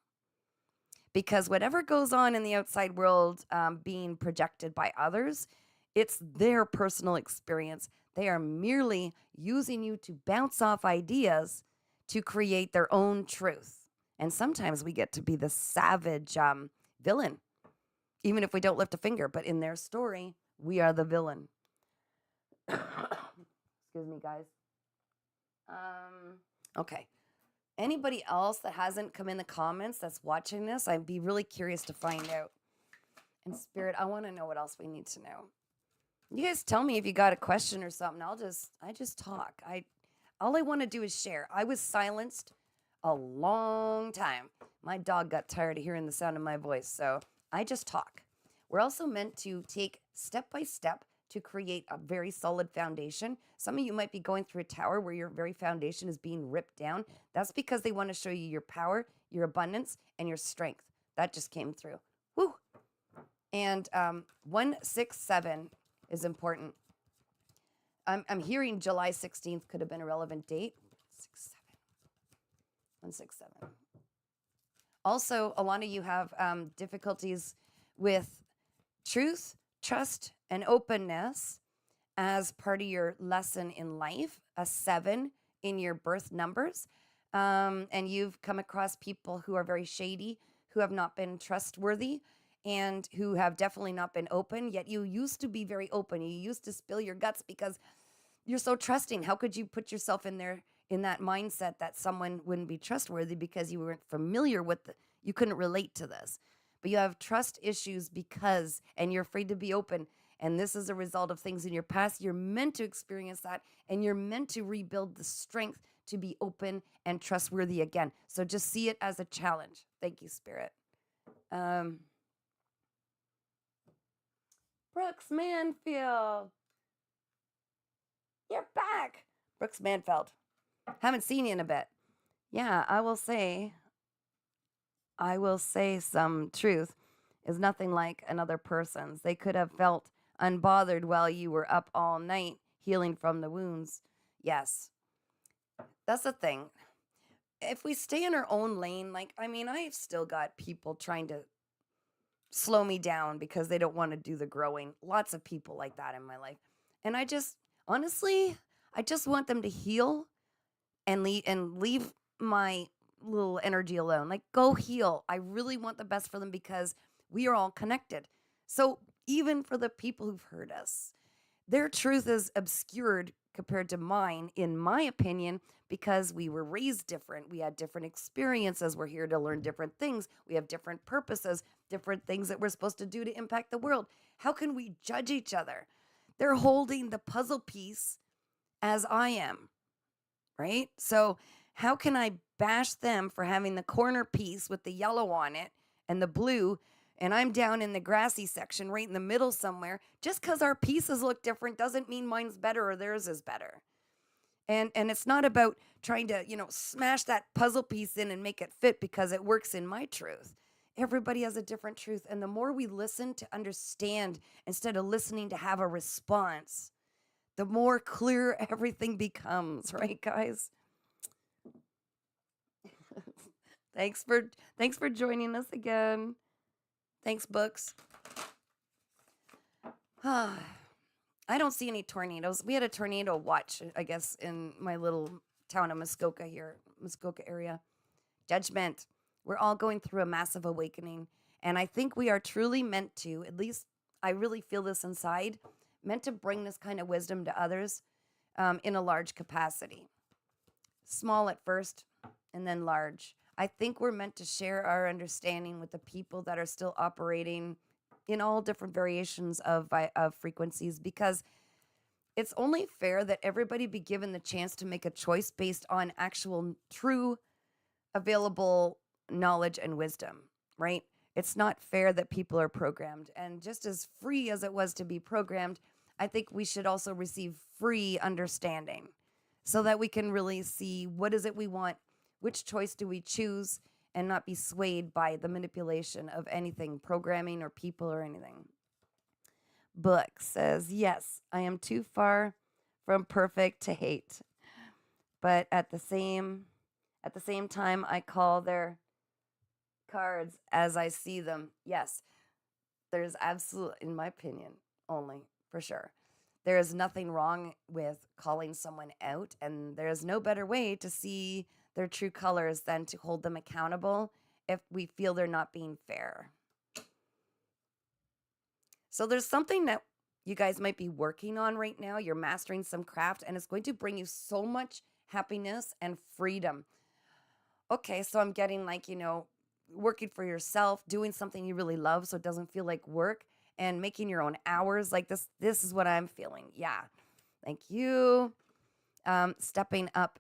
Because whatever goes on in the outside world being projected by others, it's their personal experience. They are merely using you to bounce off ideas to create their own truth. And sometimes we get to be the savage villain, even if we don't lift a finger. But in their story, we are the villain. Excuse me, guys. Okay. Anybody else that hasn't come in the comments that's watching this, I'd be really curious to find out. And Spirit, I want to know what else we need to know. You guys tell me if you got a question or something. I just talk. All I want to do is share. I was silenced a long time. My dog got tired of hearing the sound of my voice, so I just talk. We're also meant to take step by step to create a very solid foundation. Some of you might be going through a tower where your very foundation is being ripped down. That's because they want to show you your power, your abundance, and your strength. That just came through. Woo! And 167 is important. I'm hearing July 16th could have been a relevant date. 167. Also, a lot of you have difficulties with truth, trust, and openness as part of your lesson in life, a 7 in your birth numbers. And you've come across people who are very shady, who have not been trustworthy, and who have definitely not been open. Yet you used to be very open. You used to spill your guts because you're so trusting. How could you put yourself in there in that mindset that someone wouldn't be trustworthy because you weren't familiar with you couldn't relate to this? But you have trust issues and you're afraid to be open. And this is a result of things in your past. You're meant to experience that, and you're meant to rebuild the strength to be open and trustworthy again. So just see it as a challenge. Thank you, Spirit. Brooks Manfield. You're back. Brooks Manfield. Haven't seen you in a bit. Yeah, I will say some truth is nothing like another person's. They could have felt unbothered while you were up all night healing from the wounds. Yes. That's the thing. If we stay in our own lane, I've still got people trying to slow me down because they don't want to do the growing. Lots of people like that in my life. And honestly, I just want them to heal and leave my little energy alone. Like, go heal. I really want the best for them because we are all connected. So even for the people who've hurt us, their truth is obscured compared to mine, in my opinion, because we were raised different. We had different experiences. We're here to learn different things. We have different purposes, different things that we're supposed to do to impact the world. How can we judge each other? They're holding the puzzle piece as I am, right? So how can I bash them for having the corner piece with the yellow on it and the blue, and I'm down in the grassy section right in the middle somewhere? Just because our pieces look different doesn't mean mine's better or theirs is better. And it's not about trying to, smash that puzzle piece in and make it fit because it works in my truth. Everybody has a different truth. And the more we listen to understand instead of listening to have a response, the more clear everything becomes, right, guys? Thanks for joining us again. Thanks, Books. I don't see any tornadoes. We had a tornado watch, I guess, in my little town of Muskoka area. Judgment. We're all going through a massive awakening. And I think we are truly meant to, at least I really feel this inside, meant to bring this kind of wisdom to others in a large capacity. Small at first and then large. I think we're meant to share our understanding with the people that are still operating in all different variations of frequencies, because it's only fair that everybody be given the chance to make a choice based on actual true available knowledge and wisdom, right? It's not fair that people are programmed. And just as free as it was to be programmed, I think we should also receive free understanding so that we can really see what is it we want, which choice do we choose, and not be swayed by the manipulation of anything, programming or people or anything. Book says, yes, I am too far from perfect to hate. But at the same time, I call their cards as I see them. Yes, there's absolutely, in my opinion, only, for sure, there is nothing wrong with calling someone out, and there's no better way to see their true colors than to hold them accountable if we feel they're not being fair. So there's something that you guys might be working on right now. You're mastering some craft, and it's going to bring you so much happiness and freedom. Okay, so I'm getting working for yourself, doing something you really love so it doesn't feel like work, and making your own hours. Like this is what I'm feeling. Yeah. Thank you. Stepping up,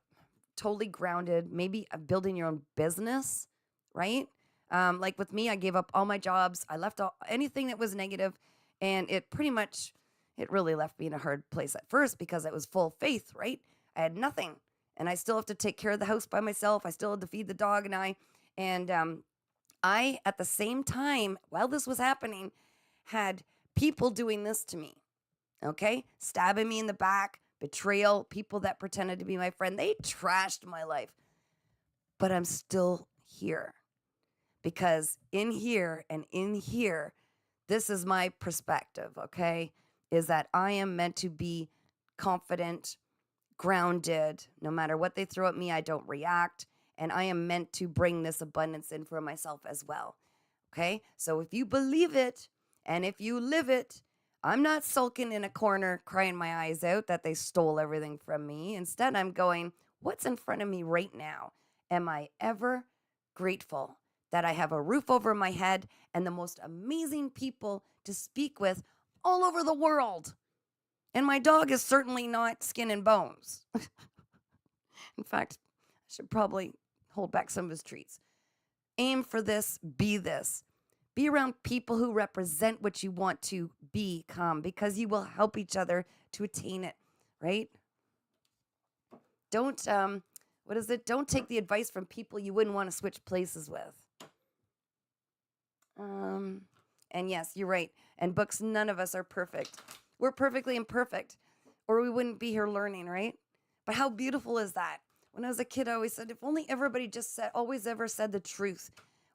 totally grounded, maybe building your own business, right? Like with me, I gave up all my jobs. I left anything that was negative, and it really left me in a hard place at first because it was full of faith, right? I had nothing, and I still have to take care of the house by myself. I still had to feed the dog, and I, at the same time, while this was happening, had people doing this to me, okay? Stabbing me in the back, betrayal, people that pretended to be my friend. They trashed my life, but I'm still here because in here and in here, this is my perspective, okay? Is that I am meant to be confident, grounded. No matter what they throw at me, I don't react. And I am meant to bring this abundance in for myself as well. Okay? So if you believe it and if you live it, I'm not sulking in a corner crying my eyes out that they stole everything from me. Instead, I'm going, what's in front of me right now? Am I ever grateful that I have a roof over my head and the most amazing people to speak with all over the world? And my dog is certainly not skin and bones. In fact, I should probably hold back some of his treats. Aim for this, be this. Be around people who represent what you want to become because you will help each other to attain it, right? Don't, Don't take the advice from people you wouldn't want to switch places with. And yes, you're right. And books, none of us are perfect. We're perfectly imperfect, or we wouldn't be here learning, right? But how beautiful is that? When I was a kid, I always said, if only everybody just always ever said the truth,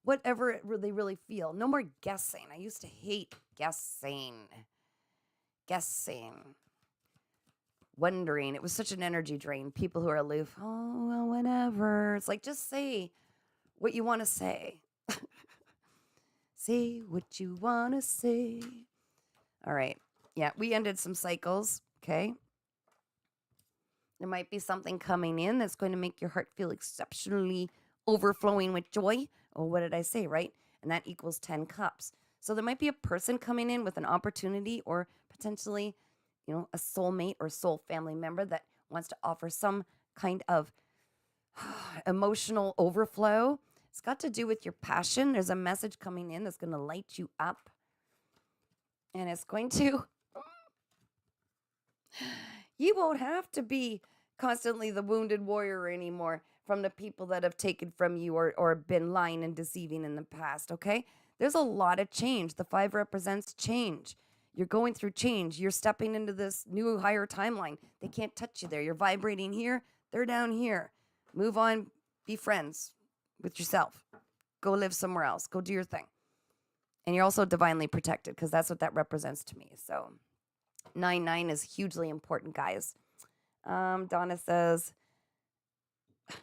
whatever they really feel. No more guessing. I used to hate guessing. Wondering. It was such an energy drain. People who are aloof, oh, well, whatever. It's like, just say what you want to say. Say what you want to say. All right. Yeah, we ended some cycles, okay? There might be something coming in that's going to make your heart feel exceptionally overflowing with joy. Oh, what did I say, right? And that equals 10 cups. So there might be a person coming in with an opportunity or potentially, a soulmate or soul family member that wants to offer some kind of emotional overflow. It's got to do with your passion. There's a message coming in that's going to light you up. And it's going to... You won't have to be constantly the wounded warrior anymore from the people that have taken from you or been lying and deceiving in the past, okay? There's a lot of change. The 5 represents change. You're going through change. You're stepping into this new higher timeline. They can't touch you there. You're vibrating here. They're down here. Move on. Be friends with yourself. Go live somewhere else. Go do your thing. And you're also divinely protected because that's what that represents to me. So 9-9 is hugely important, guys. Donna says, what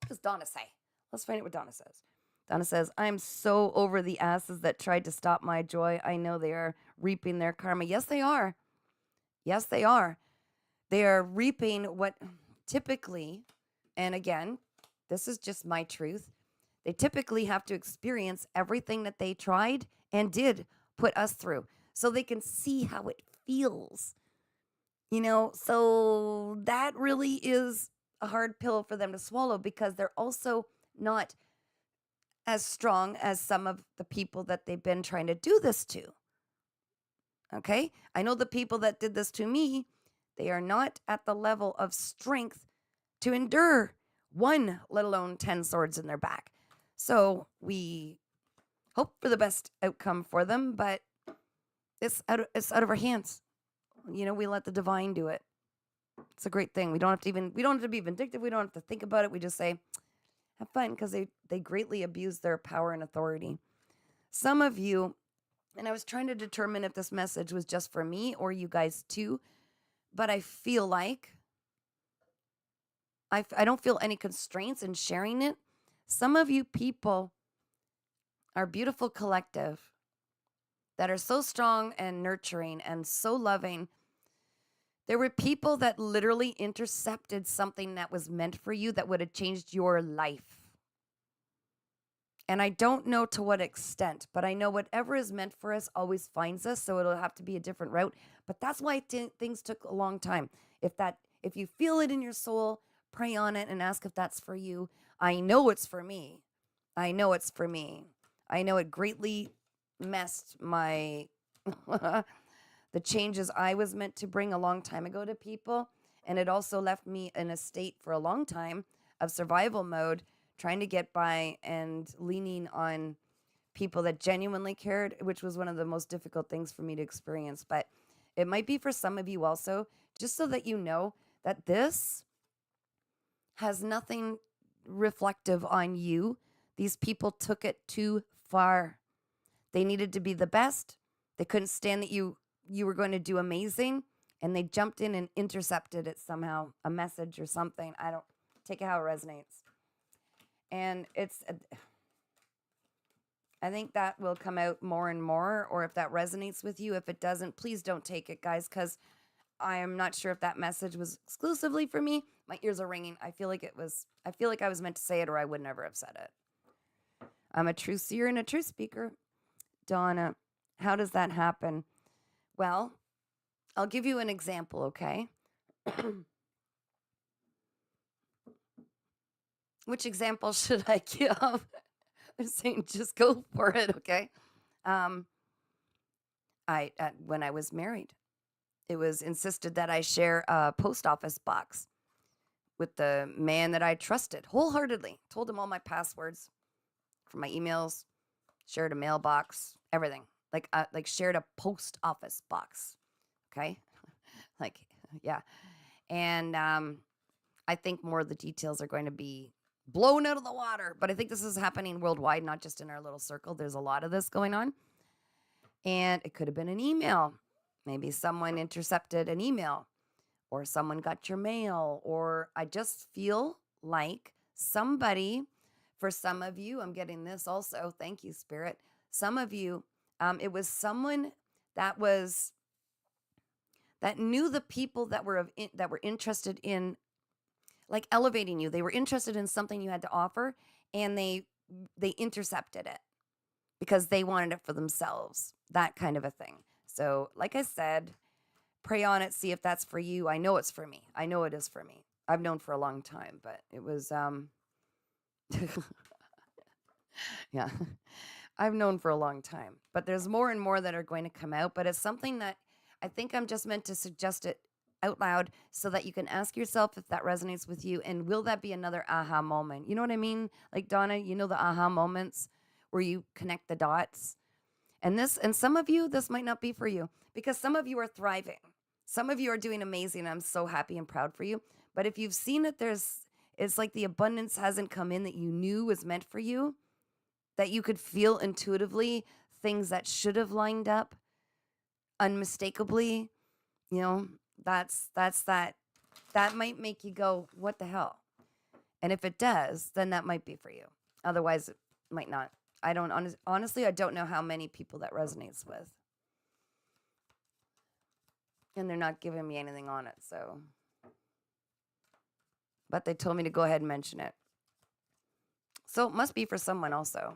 does Donna say? Let's find out what Donna says. Donna says, I'm so over the asses that tried to stop my joy. I know they are reaping their karma. Yes, they are. Yes, they are. They are reaping what typically, and again, this is just my truth, they typically have to experience everything that they tried and did put us through so they can see how it feels. So that really is a hard pill for them to swallow because they're also not as strong as some of the people that they've been trying to do this to. Okay? I know the people that did this to me, they are not at the level of strength to endure one, let alone 10 swords in their back. So we hope for the best outcome for them, but it's out of our hands. We let the divine do it. It's a great thing. We don't have to be vindictive. We don't have to think about it. We just say, have fun, because they greatly abuse their power and authority. Some of you, and I was trying to determine if this message was just for me or you guys too, but I feel like I don't feel any constraints in sharing it. Some of you people are beautiful collective that are so strong and nurturing and so loving. There were people that literally intercepted something that was meant for you that would have changed your life. And I don't know to what extent, but I know whatever is meant for us always finds us, so it'll have to be a different route. But that's why things took a long time. If you feel it in your soul, pray on it and ask if that's for you. I know it's for me. I know it's for me. I know it greatly messed my the changes I was meant to bring a long time ago to people. And it also left me in a state for a long time of survival mode, trying to get by and leaning on people that genuinely cared, which was one of the most difficult things for me to experience. But it might be for some of you also, just so that you know that this has nothing reflective on you. These people took it too far. They needed to be the best. They couldn't stand that you were going to do amazing, and they jumped in and intercepted it somehow, a message or something. I don't take it how it resonates. And I think that will come out more and more, or if that resonates with you. If it doesn't, please don't take it, guys, because I am not sure if that message was exclusively for me. My ears are ringing. I feel like I was meant to say it, or I would never have said it. I'm a true seer and a true speaker. Donna, how does that happen? Well, I'll give you an example, okay? Which example should I give? I'm saying just go for it, okay? When I was married, it was insisted that I share a post office box with the man that I trusted wholeheartedly. Told him all my passwords for my emails, shared a mailbox, everything. Like shared a post office box. Okay? Like, yeah. And I think more of the details are going to be blown out of the water. But I think this is happening worldwide, not just in our little circle. There's a lot of this going on. And it could have been an email. Maybe someone intercepted an email, or someone got your mail, or I just feel like somebody, for some of you, I'm getting this also. Thank you, Spirit. Some of you, it was someone that knew the people that were interested in like elevating you. They were interested in something you had to offer, and they intercepted it because they wanted it for themselves, that kind of a thing. So like I said, pray on it, see if that's for you. I know it's for me. I know it is for me. I've known for a long time, but it was yeah. I've known for a long time, but there's more and more that are going to come out, but it's something that I think I'm just meant to suggest it out loud so that you can ask yourself if that resonates with you, and will that be another aha moment? You know what I mean? Like Donna, you know, the aha moments where you connect the dots. And some of you, this might not be for you, because some of you are thriving. Some of you are doing amazing. I'm so happy and proud for you. But if you've seen it, it's like the abundance hasn't come in that you knew was meant for you, that you could feel intuitively things that should have lined up unmistakably, you know, that's that might make you go, what the hell? And if it does, then that might be for you. Otherwise, it might not. I don't honestly, I don't know how many people that resonates with. And they're not giving me anything on it, so. But they told me to go ahead and mention it. So it must be for someone also.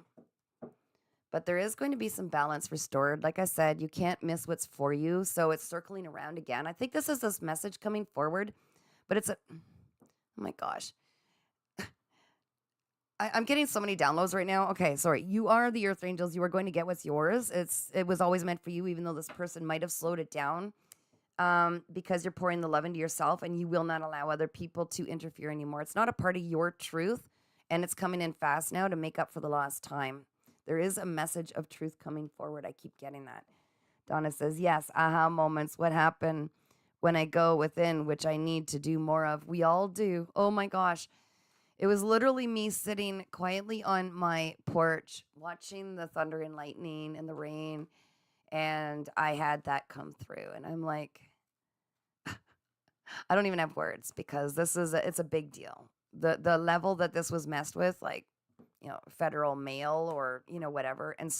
But there is going to be some balance restored. Like I said, you can't miss what's for you. So it's circling around again. I think this is this message coming forward, but oh my gosh. I'm getting so many downloads right now. Okay, sorry. You are the Earth Angels. You are going to get what's yours. It was always meant for you, even though this person might have slowed it down, because you're pouring the love into yourself, and you will not allow other people to interfere anymore. It's not a part of your truth, and it's coming in fast now to make up for the lost time. There is a message of truth coming forward. I keep getting that. Donna says, yes, aha moments. What happened when I go within, which I need to do more of? We all do. Oh my gosh. It was literally me sitting quietly on my porch, watching the thunder and lightning and the rain. And I had that come through. And I'm like, I don't even have words, because it's a big deal. The level that this was messed with, like, you know, federal mail or, you know, whatever, and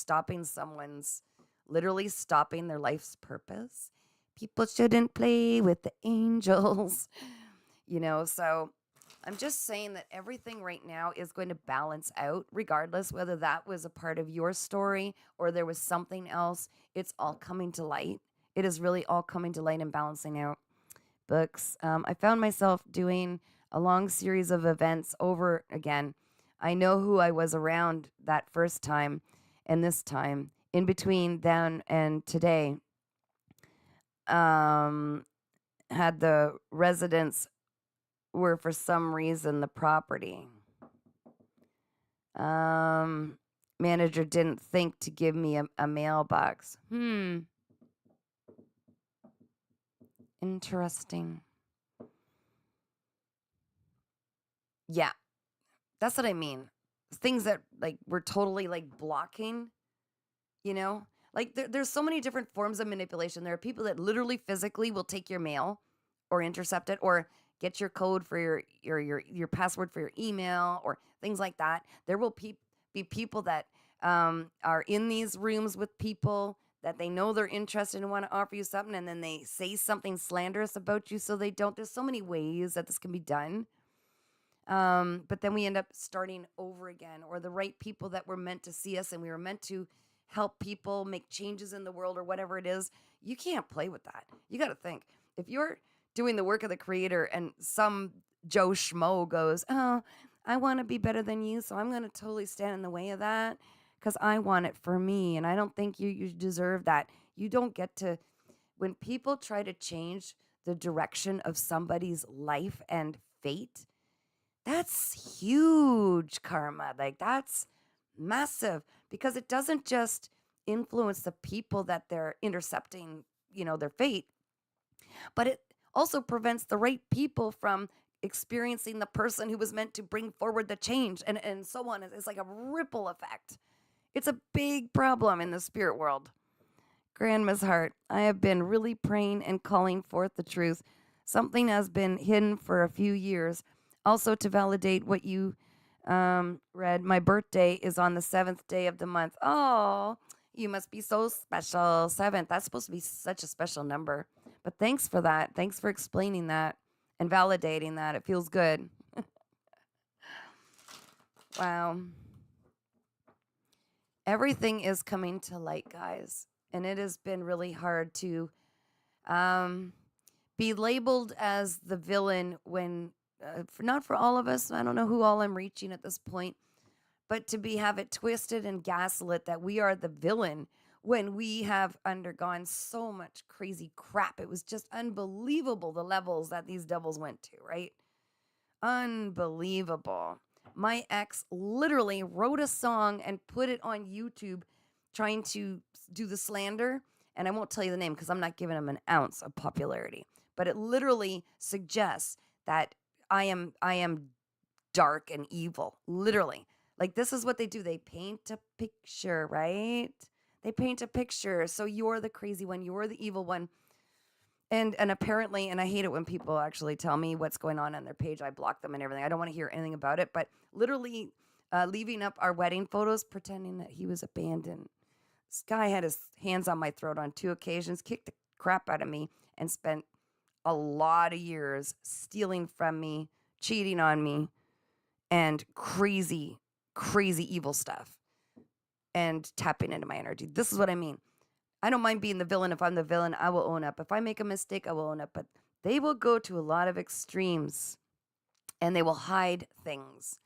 literally stopping their life's purpose. People shouldn't play with the angels, you know. So I'm just saying that everything right now is going to balance out, regardless whether that was a part of your story or there was something else. It's all coming to light. It is really all coming to light and balancing out. Books. I found myself doing a long series of events over again. I know who I was around that first time and this time. In between then and today, um, had the residents were for some reason the property. Manager didn't think to give me a mailbox. Interesting. Yeah, that's what I mean. Things that like were totally like blocking, you know? Like there's so many different forms of manipulation. There are people that literally physically will take your mail or intercept it or get your code for your password for your email or things like that. There will be people that are in these rooms with people that they know they're interested and want to offer you something, and then they say something slanderous about you so they don't. There's so many ways that this can be done. But then we end up starting over again, or the right people that were meant to see us and we were meant to help people make changes in the world or whatever it is. You can't play with that. You got to think. If you're doing the work of the creator and some Joe Schmo goes, oh, I want to be better than you, so I'm going to totally stand in the way of that because I want it for me, and I don't think you deserve that. You don't get to, when people try to change the direction of somebody's life and fate, that's huge karma. Like that's massive because it doesn't just influence the people that they're intercepting, their fate, but it also prevents the right people from experiencing the person who was meant to bring forward the change and so on. It's like a ripple effect. It's a big problem in the spirit world. Grandma's heart, I have been really praying and calling forth the truth. Something has been hidden for a few years. Also, to validate what you read, my birthday is on the 7th day of the month. Oh, you must be so special. 7th. That's supposed to be such a special number. But thanks for that. Thanks for explaining that and validating that. It feels good. Wow. Everything is coming to light, guys. And it has been really hard to be labeled as the villain when, not for all of us, I don't know who all I'm reaching at this point, but to have it twisted and gaslit that we are the villain when we have undergone so much crazy crap. It was just unbelievable the levels that these devils went to, right? Unbelievable. My ex literally wrote a song and put it on YouTube trying to do the slander. And I won't tell you the name because I'm not giving him an ounce of popularity. But it literally suggests that I am dark and evil. Literally. Like this is what they do. They paint a picture, right? They paint a picture. So you're the crazy one. You're the evil one. And apparently, and I hate it when people actually tell me what's going on their page. I block them and everything. I don't want to hear anything about it. But literally leaving up our wedding photos, pretending that he was abandoned. This guy had his hands on my throat on 2 occasions, kicked the crap out of me, and spent a lot of years stealing from me, cheating on me, and crazy, crazy evil stuff, and tapping into my energy. This is what I mean. I don't mind being the villain. If I'm the villain, I will own up. If I make a mistake, I will own up. But they will go to a lot of extremes, and they will hide things.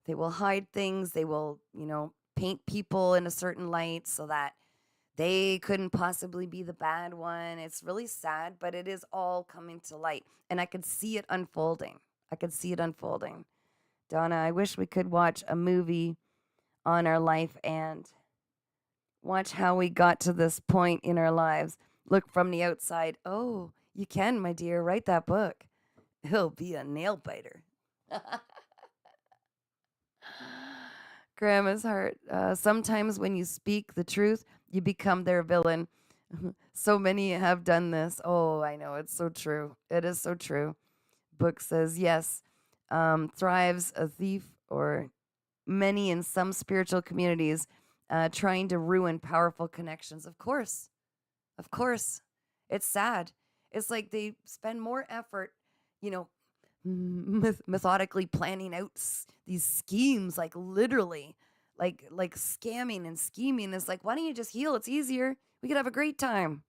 They will hide things. They will, paint people in a certain light so that they couldn't possibly be the bad one. It's really sad, but it is all coming to light. And I could see it unfolding. Donna, I wish we could watch a movie on our life and watch how we got to this point in our lives. Look from the outside. Oh, you can, my dear. Write that book. He'll be a nail biter. Grandma's heart. Sometimes when you speak the truth, you become their villain. So many have done this. Oh, I know. It's so true. It is so true. Book says, yes, thrives a thief or many in some spiritual communities trying to ruin powerful connections. Of course. It's sad. It's like they spend more effort, methodically planning out these schemes, like literally, like scamming and scheming. It's like, why don't you just heal? It's easier. We could have a great time.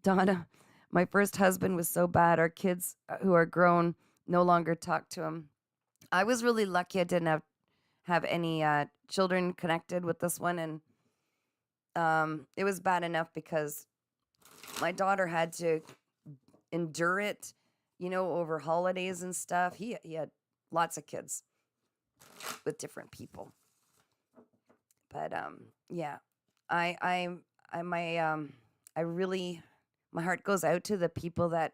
Donna, my first husband was so bad. Our kids who are grown no longer talk to him. I was really lucky I didn't have have any children connected with this one, and it was bad enough because my daughter had to endure it, over holidays and stuff. He had lots of kids with different people, but yeah, I really, my heart goes out to the people that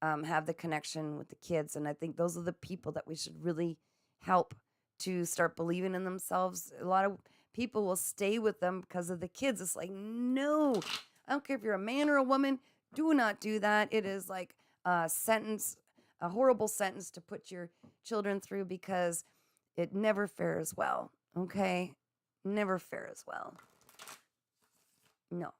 have the connection with the kids, and I think those are the people that we should really help to start believing in themselves. A lot of people will stay with them because of the kids. It's like, no, I don't care if you're a man or a woman, do not do that. It is like a sentence, a horrible sentence to put your children through, because it never fares well. Okay? Never fares well. No.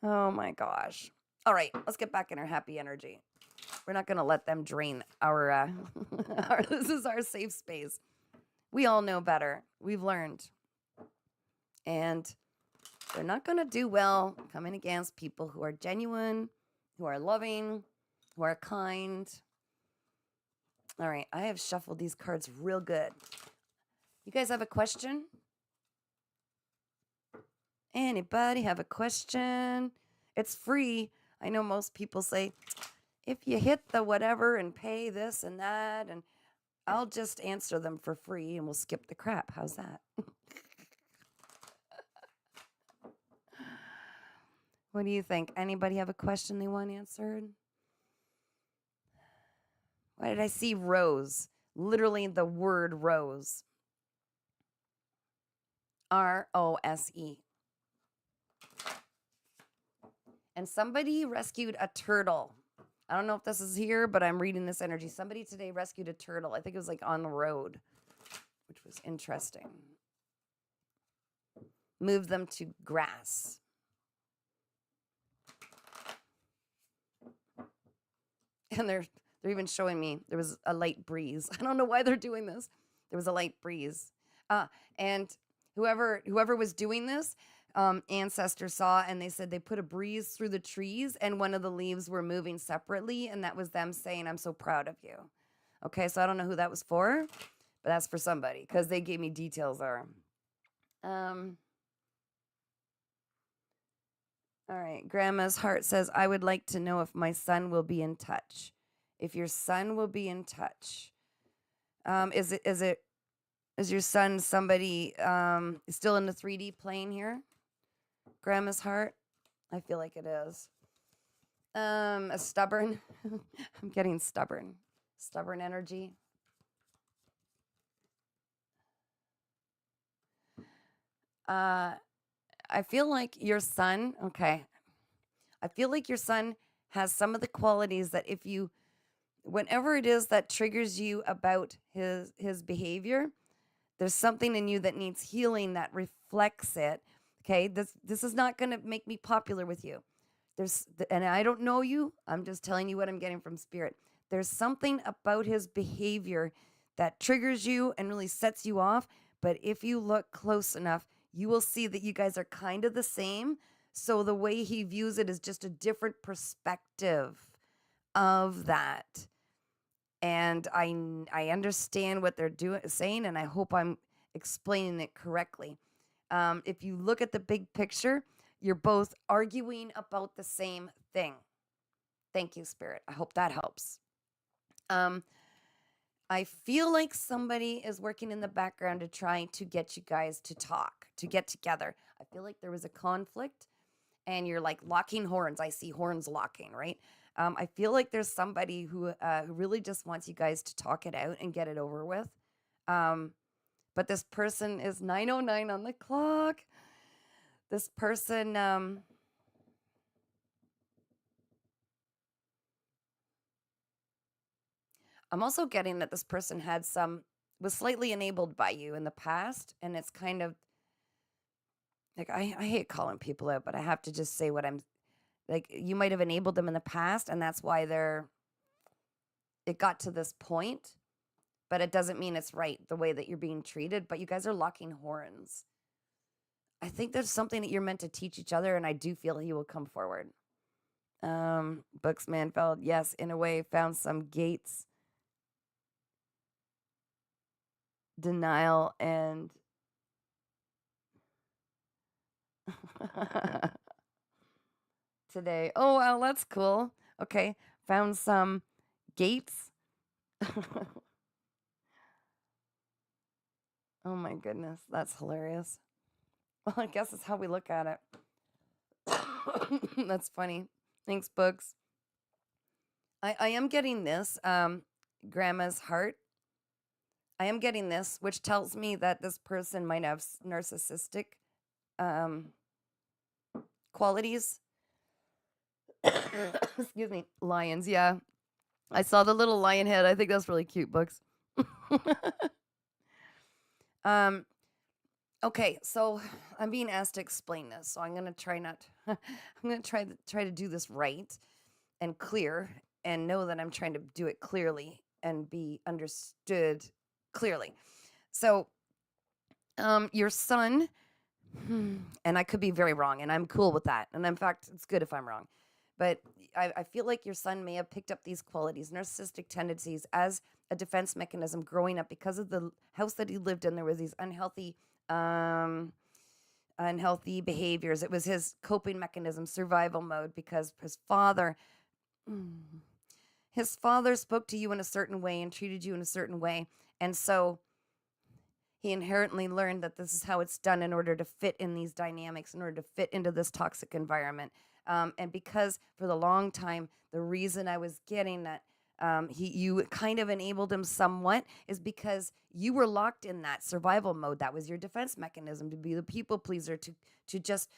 Oh my gosh. All right, let's get back in our happy energy. We're not going to let them drain our, this is our safe space. We all know better. We've learned. And they're not going to do well coming against people who are genuine, who are loving, who are kind. All right, I have shuffled these cards real good. You guys have a question? Anybody have a question? It's free. I know most people say, if you hit the whatever and pay this and that, and I'll just answer them for free and we'll skip the crap. How's that? What do you think? Anybody have a question they want answered? Why did I see rose? Literally the word rose. R-O-S-E. And somebody rescued a turtle. I don't know if this is here, but I'm reading this energy. Somebody today rescued a turtle. I think it was like on the road, which was interesting. Moved them to grass. And they're even showing me there was a light breeze. I don't know why they're doing this. There was a light breeze. And whoever was doing this, ancestor saw, and they said they put a breeze through the trees and one of the leaves were moving separately, and that was them saying, I'm so proud of you. Okay, so I don't know who that was for, but that's for somebody because they gave me details there. All right, Grandma's heart says, I would like to know if my son will be in touch. If your son will be in touch. Is your son somebody still in the 3D plane here? Grandma's heart? I feel like it is. A stubborn. I'm getting stubborn. Stubborn energy. I feel like your son, okay. I feel like your son has some of the qualities that if you, whenever it is that triggers you about his behavior, there's something in you that needs healing that reflects it. Okay, this is not going to make me popular with you. And I don't know you. I'm just telling you what I'm getting from spirit. There's something about his behavior that triggers you and really sets you off. But if you look close enough, you will see that you guys are kind of the same. So the way he views it is just a different perspective of that. And I understand what they're saying, and I hope I'm explaining it correctly. If you look at the big picture, you're both arguing about the same thing. Thank you, Spirit. I hope that helps. I feel like somebody is working in the background to try to get you guys to talk, to get together. I feel like there was a conflict, and you're like locking horns. I see horns locking, right? I feel like there's somebody who really just wants you guys to talk it out and get it over with. But this person is 9:09 on the clock. This person, I'm also getting that this person was slightly enabled by you in the past. And it's kind of like, I hate calling people out, but I have to just say what I'm like. You might have enabled them in the past, and that's why it got to this point. But it doesn't mean it's right the way that you're being treated. But you guys are locking horns. I think there's something that you're meant to teach each other, and I do feel he will come forward. Books Manfeld, yes, in a way, found some gates. denial and today. Oh, wow, that's cool. Okay, found some gates. Oh my goodness, that's hilarious. Well, I guess it's how we look at it. That's funny. Thanks, books. I am getting this, Grandma's heart. I am getting this, which tells me that this person might have narcissistic um, qualities. Excuse me, lions. Yeah, I saw the little lion head. I think that's really cute, books. um, okay, so I'm being asked to explain this, so I'm gonna try not. I'm gonna try to do this right and clear, and know that I'm trying to do it clearly and be understood clearly. So, your son, and I could be very wrong, and I'm cool with that. And in fact, it's good if I'm wrong. But I feel like your son may have picked up these qualities, narcissistic tendencies, as a defense mechanism growing up because of the house that he lived in. There was these um, unhealthy behaviors. It was his coping mechanism, survival mode, because his father spoke to you in a certain way and treated you in a certain way. And so he inherently learned that this is how it's done in order to fit in these dynamics, in order to fit into this toxic environment. And because for the long time, the reason I was getting that you kind of enabled him somewhat is because you were locked in that survival mode. That was your defense mechanism, to be the people pleaser, to just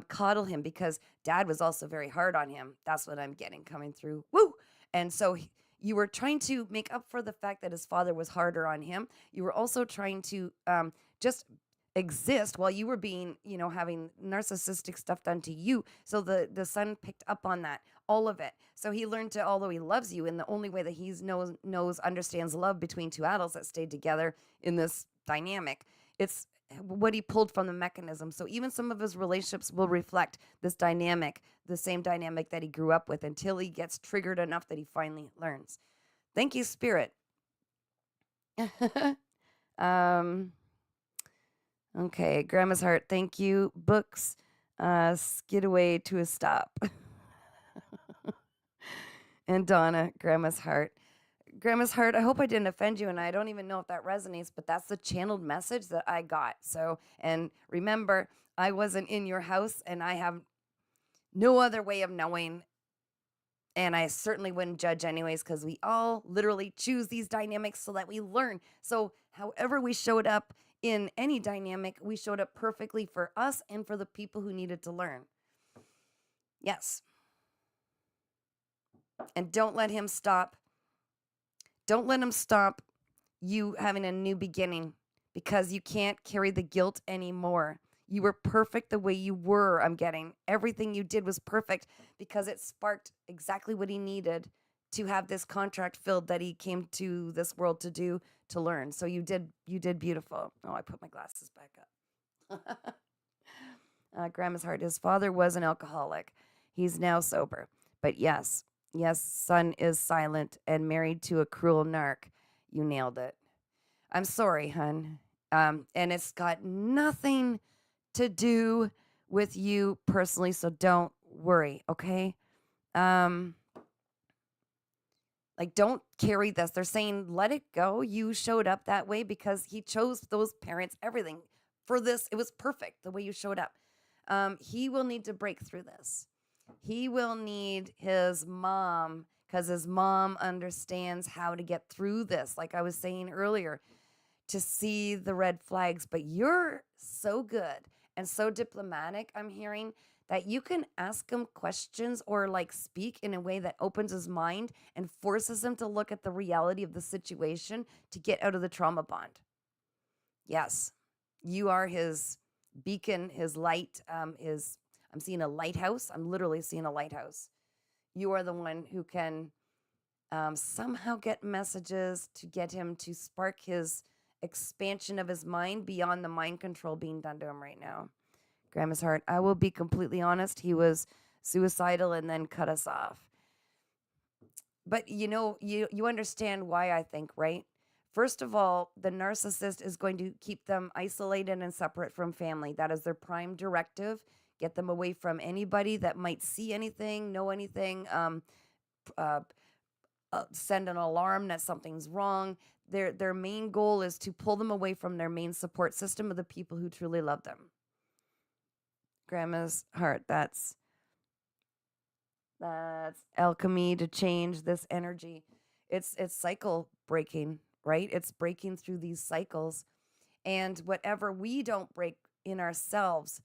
coddle him, because dad was also very hard on him. That's what I'm getting coming through. Woo! And so you were trying to make up for the fact that his father was harder on him. You were also trying to just exist while you were being, having narcissistic stuff done to you. So the son picked up on that, all of it. So he learned to, although he loves you, in the only way that he understands love between two adults that stayed together in this dynamic, it's what he pulled from the mechanism. So even some of his relationships will reflect this dynamic, the same dynamic that he grew up with, until he gets triggered enough that he finally learns. Thank you, Spirit. um, okay, Grandma's heart. Thank you, books. Skid away to a stop. And Donna, Grandma's heart. Grandma's heart, I hope I didn't offend you, and I don't even know if that resonates, but that's the channeled message that I got. So, and remember, I wasn't in your house, and I have no other way of knowing, and I certainly wouldn't judge anyways, because we all literally choose these dynamics so that we learn. So however we showed up in any dynamic, we showed up perfectly for us and for the people who needed to learn. Yes. And don't let him stop. Don't let him stop you having a new beginning, because you can't carry the guilt anymore. You were perfect the way you were. I'm getting everything you did was perfect, because it sparked exactly what he needed to have this contract filled that he came to this world to do, to learn. So you did beautiful. Oh, I put my glasses back up. Grandma's heart. His father was an alcoholic. He's now sober. But yes, son is silent and married to a cruel narc. You nailed it. I'm sorry, hun. And it's got nothing to do with you personally, so don't worry, okay? Like, don't carry this. They're saying, let it go. You showed up that way because he chose those parents, everything for this. It was perfect the way you showed up. He will need to break through this. He will need his mom, because his mom understands how to get through this, like I was saying earlier, to see the red flags. But you're so good and so diplomatic, I'm hearing, that you can ask him questions or like speak in a way that opens his mind and forces him to look at the reality of the situation to get out of the trauma bond. Yes, you are his beacon, his light, I'm seeing a lighthouse. I'm literally seeing a lighthouse. You are the one who can somehow get messages to get him to spark his expansion of his mind beyond the mind control being done to him right now. Grandma's heart. I will be completely honest. He was suicidal and then cut us off. But you understand why, I think, right? First of all, the narcissist is going to keep them isolated and separate from family. That is their prime directive. Get them away from anybody that might see anything, know anything, uh, send an alarm that something's wrong. Their main goal is to pull them away from their main support system of the people who truly love them. Grandma's heart. That's alchemy to change this energy. It's cycle breaking, right? It's breaking through these cycles. And whatever we don't break in ourselves,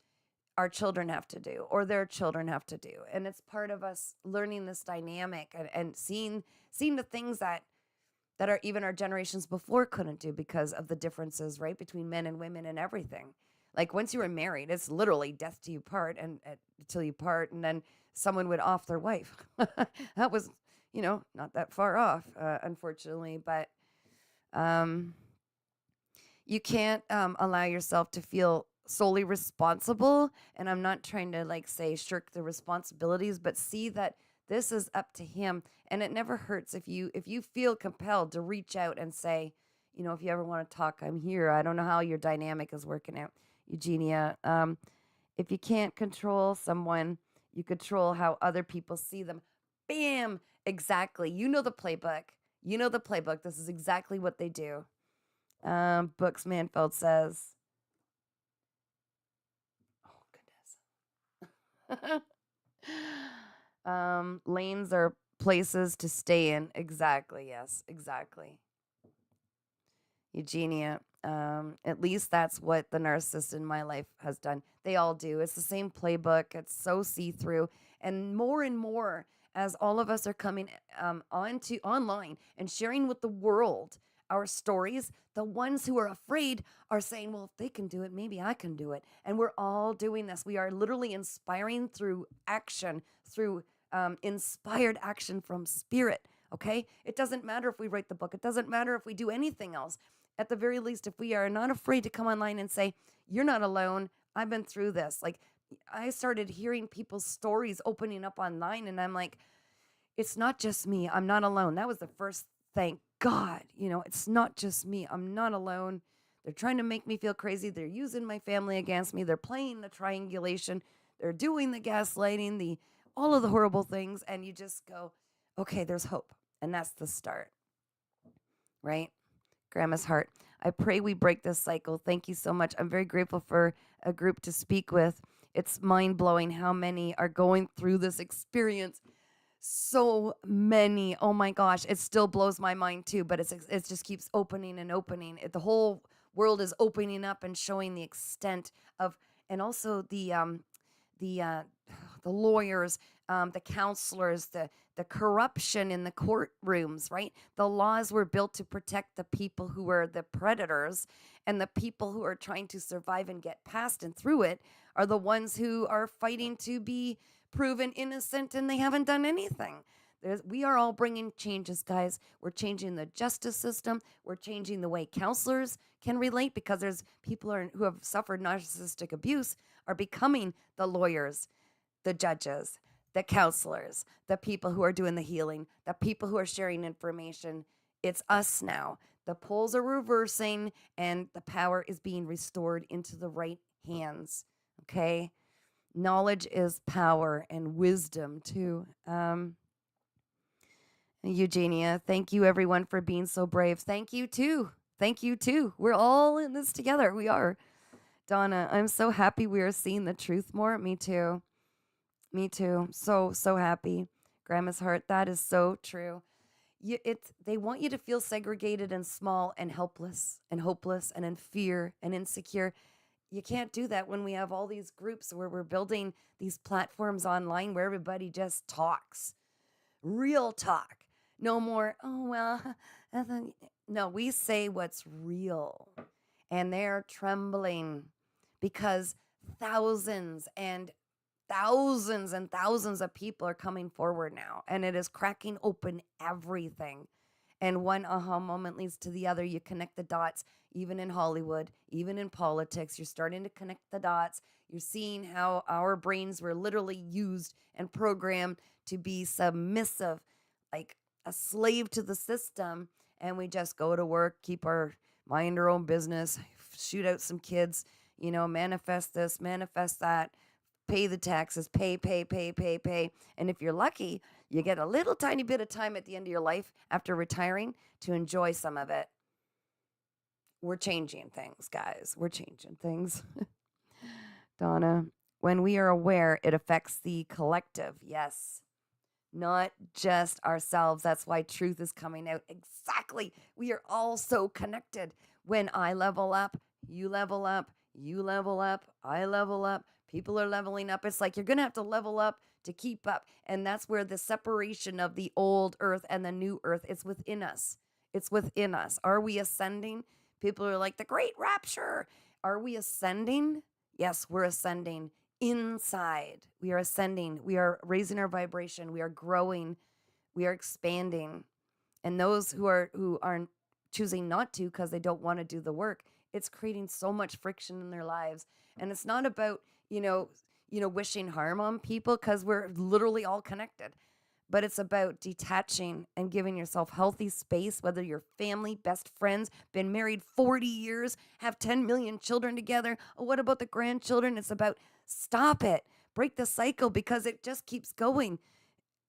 our children have to do, or their children have to do. And it's part of us learning this dynamic and seeing the things that are even our generations before couldn't do because of the differences, right, between men and women and everything. Like once you were married, it's literally death to you part and till you part, and then someone would off their wife. That was, not that far off, unfortunately. But you can't allow yourself to feel solely responsible. And I'm not trying to say shirk the responsibilities, but see that this is up to him. And it never hurts if you feel compelled to reach out and say, if you ever want to talk, I'm here. I don't know how your dynamic is working out, Eugenia. If you can't control someone, you control how other people see them. Bam! Exactly. You know the playbook. This is exactly what they do. Books Manfeld says. Oh, goodness. Lanes are places to stay in. Exactly. Yes, exactly. Eugenia. At least that's what the narcissist in my life has done. They all do. It's the same playbook. It's so see-through. And more as all of us are coming online and sharing with the world our stories, the ones who are afraid are saying, well, if they can do it, maybe I can do it. And we're all doing this. We are literally inspiring through action, through inspired action from spirit. Okay? It doesn't matter if we write the book. It doesn't matter if we do anything else. At the very least, if we are not afraid to come online and say, you're not alone. I've been through this. I started hearing people's stories opening up online, and I'm like, it's not just me. I'm not alone. That was the first, thank God. It's not just me. I'm not alone. They're trying to make me feel crazy. They're using my family against me. They're playing the triangulation. They're doing the gaslighting, all of the horrible things. And you just go, okay, there's hope. And that's the start, right? Grandma's heart. I pray we break this cycle. Thank you so much. I'm very grateful for a group to speak with. It's mind-blowing how many are going through this experience. So many. Oh my gosh, it still blows my mind too, but it just keeps opening and opening. The whole world is opening up and showing the extent of, and also the lawyers, the counselors, the corruption in the courtrooms, right? The laws were built to protect the people who are the predators, and the people who are trying to survive and get past and through it are the ones who are fighting to be proven innocent, and they haven't done anything. We are all bringing changes, guys. We're changing the justice system. We're changing the way counselors can relate, because there's people who have suffered narcissistic abuse are becoming the lawyers, the judges, the counselors, the people who are doing the healing, the people who are sharing information. It's us now. The poles are reversing, and the power is being restored into the right hands. Okay? Knowledge is power, and wisdom too. Eugenia, thank you everyone for being so brave. Thank you too. Thank you too. We're all in this together. We are. Donna, I'm so happy we are seeing the truth more. Me too. Me too. So happy. Grandma's heart. That is so true. They want you to feel segregated and small and helpless and hopeless and in fear and insecure. You can't do that when we have all these groups where we're building these platforms online where everybody just talks. Real talk. No more, oh, well, no, we say what's real. And they're trembling because thousands and thousands and thousands of people are coming forward now. And it is cracking open everything. And one aha moment leads to the other. You connect the dots, even in Hollywood, even in politics. You're starting to connect the dots. You're seeing how our brains were literally used and programmed to be submissive, like a slave to the system. and we just go to work, keep our mind our own business, shoot out some kids, manifest this, manifest that, pay the taxes, pay, pay, pay, pay, pay. And if you're lucky, you get a little tiny bit of time at the end of your life after retiring to enjoy some of it. We're changing things, guys. We're changing things. Donna, when we are aware, it affects the collective. Yes. Not just ourselves. That's why truth is coming out. Exactly. We are all so connected. When I level up, you level up, you level up, I level up, people are leveling up. It's like you're going to have to level up to keep up. And that's where the separation of the old earth and the new earth, it's within us. It's within us. Are we ascending? People are like, the great rapture. Are we ascending? Yes, we're ascending inside. We are ascending. We are raising our vibration. We are growing. We are expanding. And those who aren't choosing not to because they don't want to do the work, it's creating so much friction in their lives. And it's not about, wishing harm on people, because we're literally all connected. But it's about detaching and giving yourself healthy space, whether you're family, best friends, been married 40 years, have 10 million children together. Oh, what about the grandchildren? It's about stop it. Break the cycle, because it just keeps going.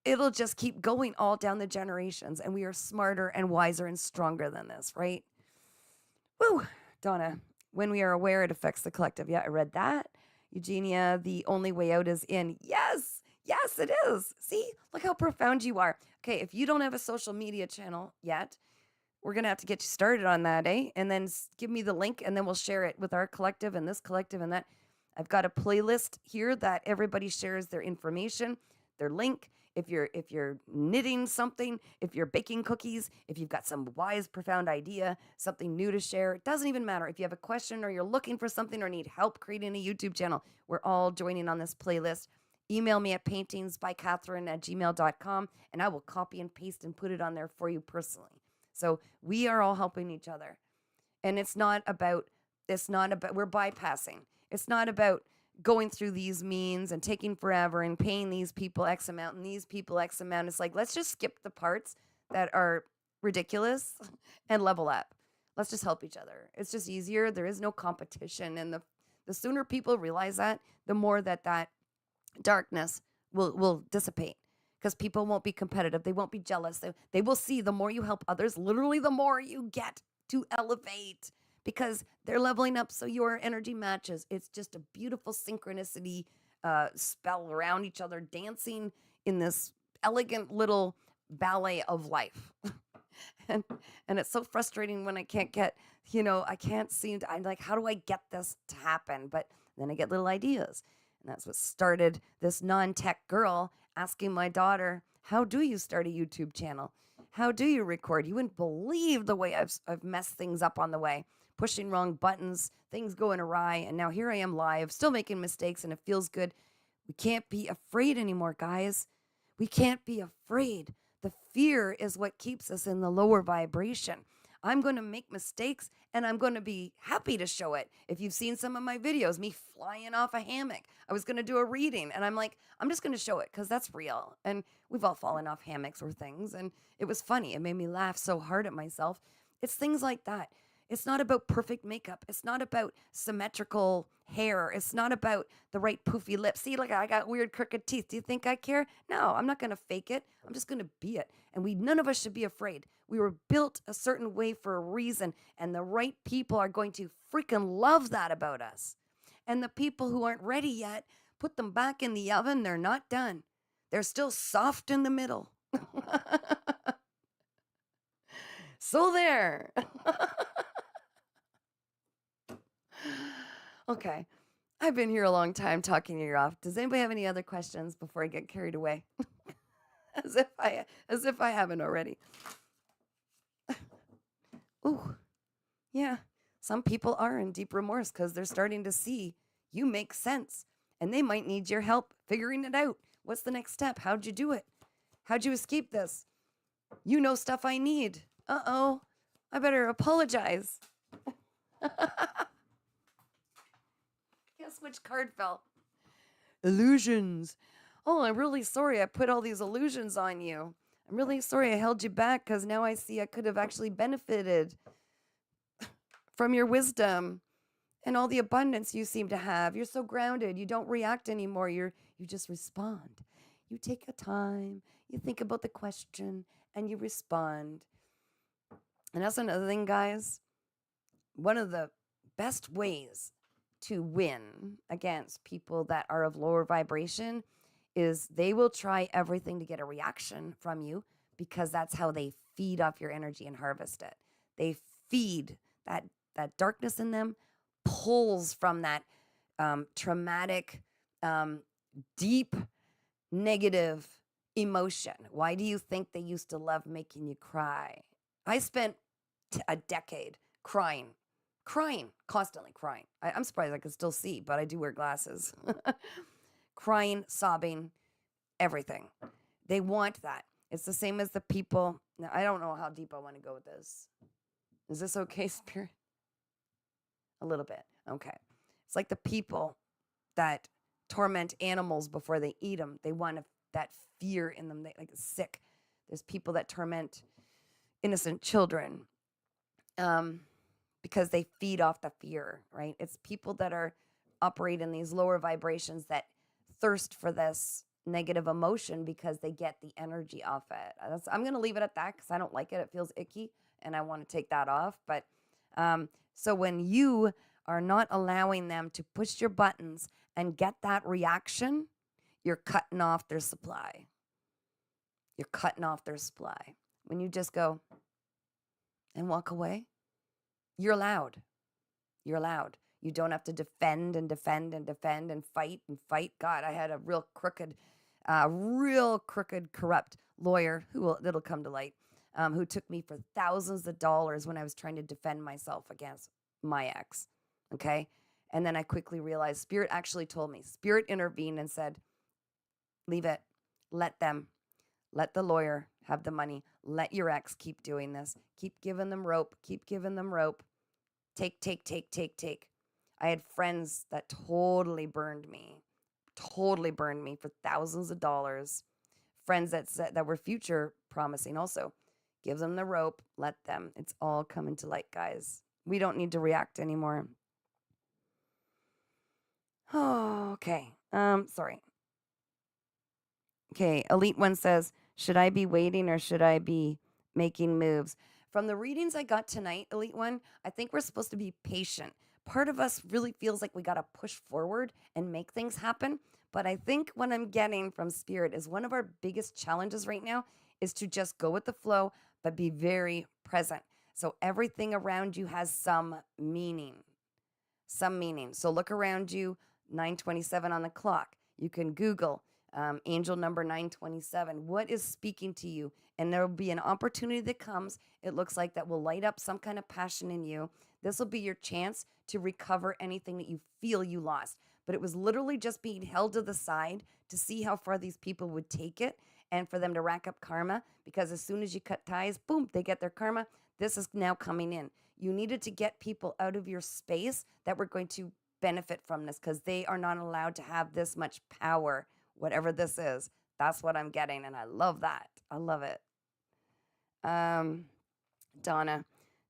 It'll just keep going all down the generations. And we are smarter and wiser and stronger than this, right? Woo, Donna, when we are aware, it affects the collective. Yeah, I read that. Eugenia, the only way out is in. Yes. Yes, it is. See, look how profound you are. Okay, if you don't have a social media channel yet, we're going to have to get you started on that, eh? And then give me the link, and then we'll share it with our collective and this collective and that. I've got a playlist here that everybody shares their information, their link. If you're knitting something, if you're baking cookies, if you've got some wise, profound idea, something new to share, it doesn't even matter. If you have a question or you're looking for something or need help creating a YouTube channel, we're all joining on this playlist. Email me at paintingsbycatherine@gmail.com, and I will copy and paste and put it on there for you personally. So we are all helping each other. And it's not about, we're bypassing. It's not about going through these means and taking forever and paying these people X amount and these people X amount. It's like, let's just skip the parts that are ridiculous and level up. Let's just help each other. It's just easier. There is no competition. And the sooner people realize that, the more that darkness will dissipate, because people won't be competitive. They won't be jealous. They will see the more you help others, literally the more you get to elevate, because they're leveling up, so your energy matches. It's just a beautiful synchronicity spell around each other, dancing in this elegant little ballet of life. and it's so frustrating when I can't get, I can't seem to, I'm like, how do I get this to happen? But then I get little ideas. And that's what started this non-tech girl asking my daughter, how do you start a YouTube channel? How do you record? You wouldn't believe the way I've messed things up on the way, pushing wrong buttons, things going awry. And now here I am live, still making mistakes, and it feels good. We can't be afraid anymore, guys. We can't be afraid. The fear is what keeps us in the lower vibration. I'm going to make mistakes, and I'm going to be happy to show it. If you've seen some of my videos, me flying off a hammock, I was going to do a reading, and I'm like, I'm just going to show it because that's real. And we've all fallen off hammocks or things, and it was funny. It made me laugh so hard at myself. It's things like that. It's not about perfect makeup. It's not about symmetrical hair. It's not about the right poofy lips. See, look, I got weird crooked teeth. Do you think I care? No, I'm not going to fake it. I'm just going to be it. And none of us should be afraid. We were built a certain way for a reason, and the right people are going to freaking love that about us. And the people who aren't ready yet, put them back in the oven. They're not done. They're still soft in the middle. So there. Okay. I've been here a long time talking your ear off. Does anybody have any other questions before I get carried away? as if I haven't already. Ooh. Yeah. Some people are in deep remorse because they're starting to see you make sense, and they might need your help figuring it out. What's the next step? How'd you do it? How'd you escape this? You know stuff I need. Uh-oh. I better apologize. Guess which card fell? Illusions. Oh, I'm really sorry I put all these illusions on you. I'm really sorry I held you back because now I see I could have actually benefited from your wisdom and all the abundance you seem to have. You're so grounded. You don't react anymore. You just respond. You take a time, you think about the question, and you respond. And that's another thing, guys. One of the best ways to win against people that are of lower vibration is they will try everything to get a reaction from you because that's how they feed off your energy and harvest it. They feed that darkness in them, pulls from that traumatic, deep, negative emotion. Why do you think they used to love making you cry? I spent a decade crying, constantly crying. I'm surprised I can still see, but I do wear glasses. Crying, sobbing, everything. They want that. It's the same as the people. Now, I don't know how deep I want to go with this. Is this okay, Spirit? A little bit. Okay. It's like the people that torment animals before they eat them. They want that fear in them. They like sick. There's people that torment innocent children because they feed off the fear, right? It's people that are operate in these lower vibrations that thirst for this negative emotion because they get the energy off it. I'm going to leave it at that because I don't like it. It feels icky and I want to take that off. But so when you are not allowing them to push your buttons and get that reaction, you're cutting off their supply. You're cutting off their supply. When you just go and walk away, you're allowed. You're allowed. You don't have to defend and defend and defend and fight and fight. God, I had a real crooked, corrupt lawyer that'll come to light, who took me for thousands of dollars when I was trying to defend myself against my ex. Okay. And then I quickly realized Spirit actually told me, Spirit intervened and said, leave it. Let the lawyer have the money. Let your ex keep doing this. Keep giving them rope. Keep giving them rope. Take. I had friends that totally burned me for thousands of dollars. Friends that were future promising also. Give them the rope. Let them. It's all coming to light, guys. We don't need to react anymore. Oh, okay. Sorry. Okay, Elite One says, should I be waiting or should I be making moves? From the readings I got tonight, Elite One, I think we're supposed to be patient. Part of us really feels like we got to push forward and make things happen. But I think what I'm getting from Spirit is one of our biggest challenges right now is to just go with the flow, but be very present. So everything around you has some meaning. So look around you, 9:27 on the clock. You can Google angel number 927. What is speaking to you? And there will be an opportunity that comes, it looks like, that will light up some kind of passion in you. This will be your chance to recover anything that you feel you lost. But it was literally just being held to the side to see how far these people would take it and for them to rack up karma. Because as soon as you cut ties, boom, they get their karma. This is now coming in. You needed to get people out of your space that were going to benefit from this because they are not allowed to have this much power, whatever this is. That's what I'm getting, and I love that. I love it. Donna,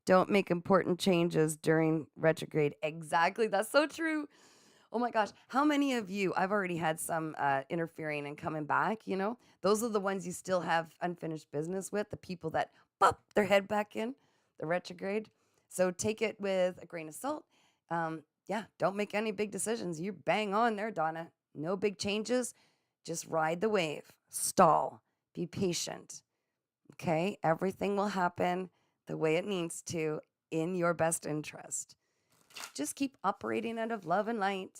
don't make important changes during retrograde. Exactly. That's so true. Oh my gosh. How many of you, I've already had some interfering and coming back, those are the ones you still have unfinished business with, the people that pop their head back in, the retrograde. So take it with a grain of salt. Don't make any big decisions. You're bang on there, Donna. No big changes. Just ride the wave. Stall. Be patient. Okay? Everything will happen the way it needs to in your best interest. Just keep operating out of love and light.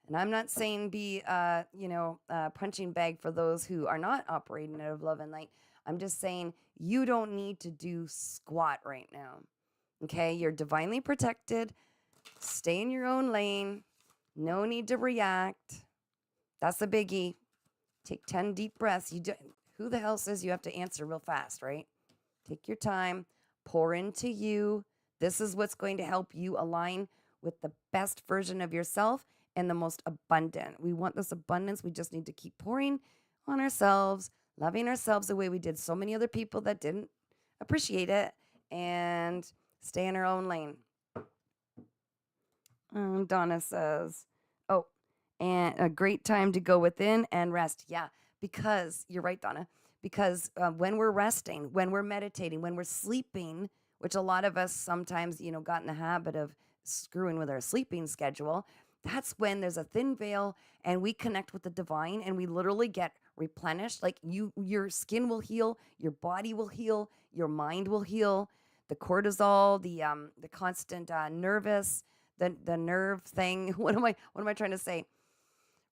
And I'm not saying be, punching bag for those who are not operating out of love and light. I'm just saying you don't need to do squat right now. Okay? You're divinely protected. Stay in your own lane. No need to react. That's a biggie. Take 10 deep breaths. Who the hell says you have to answer real fast, right? Take your time. Pour into you. This is what's going to help you align with the best version of yourself and the most abundant. We want this abundance. We just need to keep pouring on ourselves, loving ourselves the way we did so many other people that didn't appreciate it, and stay in our own lane. Donna says, oh, and a great time to go within and rest. Yeah, because you're right, Donna. Because when we're resting, when we're meditating, when we're sleeping, which a lot of us sometimes, got in the habit of screwing with our sleeping schedule, that's when there's a thin veil and we connect with the divine and we literally get replenished. Like your skin will heal, your body will heal, your mind will heal. The cortisol, the constant nervous, the nerve thing. What am I trying to say?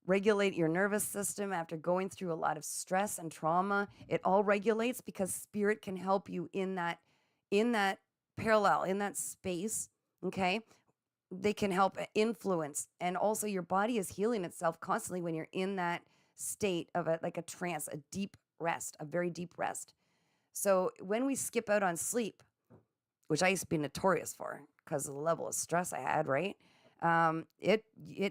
Regulate your nervous system after going through a lot of stress and trauma. It all regulates because spirit can help you in that parallel, in that space. Okay. They can help influence. And also your body is healing itself constantly when you're in that state of like a trance, a deep rest, a very deep rest. So when we skip out on sleep, which I used to be notorious for because of the level of stress I had, right? It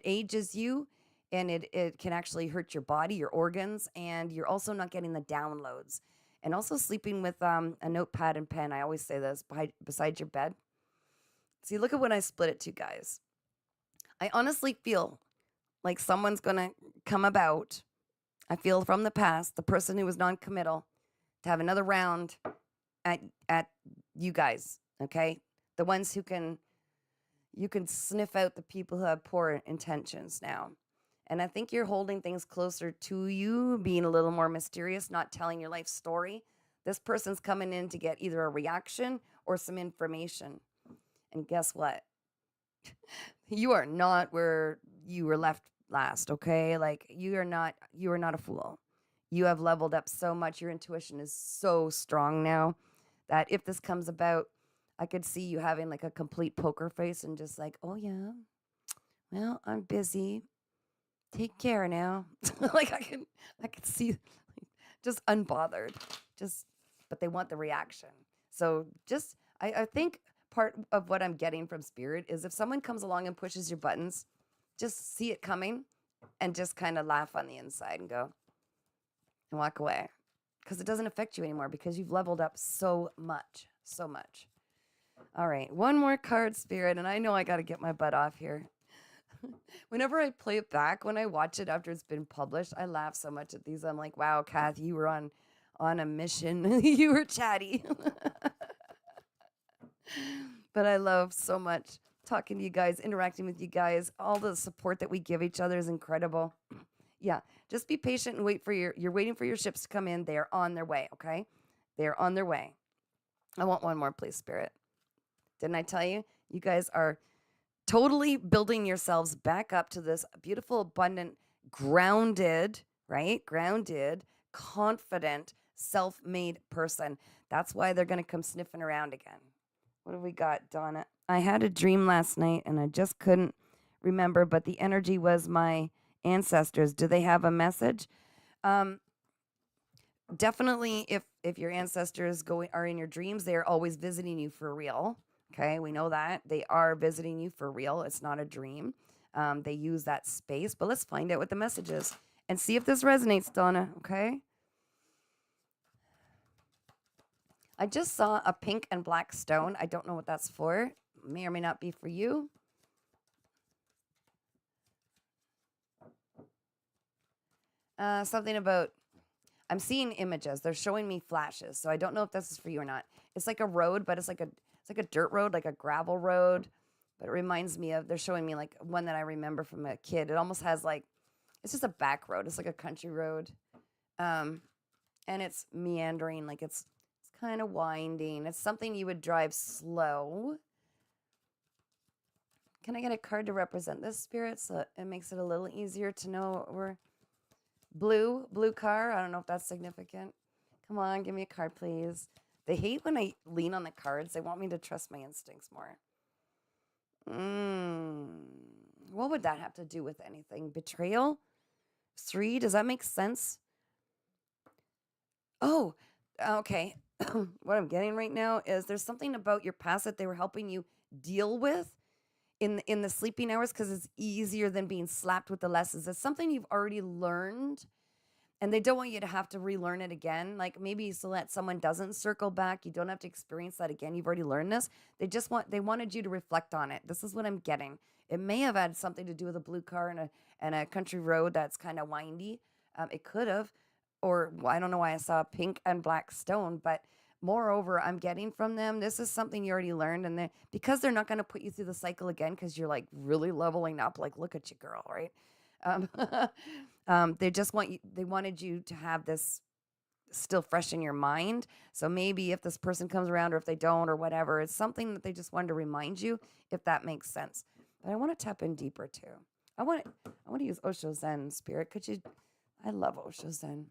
ages you, and it can actually hurt your body, your organs, and you're also not getting the downloads. And also sleeping with a notepad and pen. I always say this beside your bed. See, look at what I split it to, guys. I honestly feel like someone's gonna come about. I feel from the past, the person who was non-committal, to have another round at you guys. Okay, the ones you can sniff out the people who have poor intentions now. And I think you're holding things closer to you, being a little more mysterious, not telling your life story. This person's coming in to get either a reaction or some information. And guess what? You are not where you were left last, okay? Like you are not a fool. You have leveled up so much. Your intuition is so strong now that if this comes about, I could see you having like a complete poker face and just like, oh yeah, well, I'm busy. Take care now. Like I could see like, just unbothered. But they want the reaction. So I think part of what I'm getting from spirit is if someone comes along and pushes your buttons, just see it coming and just kind of laugh on the inside and go and walk away. Because it doesn't affect you anymore because you've leveled up so much. So much. All right, one more card, Spirit, and I know I got to get my butt off here. Whenever I play it back, when I watch it after it's been published, I laugh so much at these. I'm like, wow, Kath, you were on a mission. You were chatty. But I love so much talking to you guys, interacting with you guys. All the support that we give each other is incredible. Yeah, just be patient and you're waiting for your ships to come in. They're on their way, okay? They're on their way. I want one more, please, Spirit. Didn't I tell you? You guys are totally building yourselves back up to this beautiful, abundant, grounded, right? Grounded, confident, self-made person. That's why they're going to come sniffing around again. What have we got, Donna? I had a dream last night and I just couldn't remember, but the energy was my ancestors. Do they have a message? Definitely, if your ancestors are in your dreams, they are always visiting you for real. Okay, we know that they are visiting you for real. It's not a dream. They use that space, but let's find out what the message is and see if this resonates, Donna. Okay. I just saw a pink and black stone. I don't know what that's for. May or may not be for you. Something about, I'm seeing images. They're showing me flashes. So I don't know if this is for you or not. It's like a road, but it's like a dirt road, like a gravel road. But it reminds me of, they're showing me like one that I remember from a kid. It almost has like, it's just a back road. It's like a country road. And it's meandering, like it's kind of winding. It's something you would drive slow. Can I get a card to represent this, Spirit, so it makes it a little easier to know what we're... Blue car. I don't know if that's significant. Come on, give me a card, please. They hate when I lean on the cards. They want me to trust my instincts more. What would that have to do with anything? Betrayal? 3, does that make sense? Oh, okay. What I'm getting right now is there's something about your past that they were helping you deal with in the sleeping hours because it's easier than being slapped with the lessons. It's something you've already learned And they don't want you to have to relearn it again. Like maybe so that someone doesn't circle back, you don't have to experience that again. You've already learned this. They wanted you to reflect on it. This is what I'm getting. It may have had something to do with a blue car and a country road that's kind of windy. It could have, or I don't know why I saw pink and black stone, but moreover, I'm getting from them, this is something you already learned. And because they're not going to put you through the cycle again, because you're like really leveling up, like, look at you, girl, right? Um, they just they wanted you to have this still fresh in your mind. So maybe if this person comes around or if they don't or whatever, it's something that they just wanted to remind you, if that makes sense. But I want to tap in deeper too. I want to use Osho Zen, Spirit. I love Osho Zen.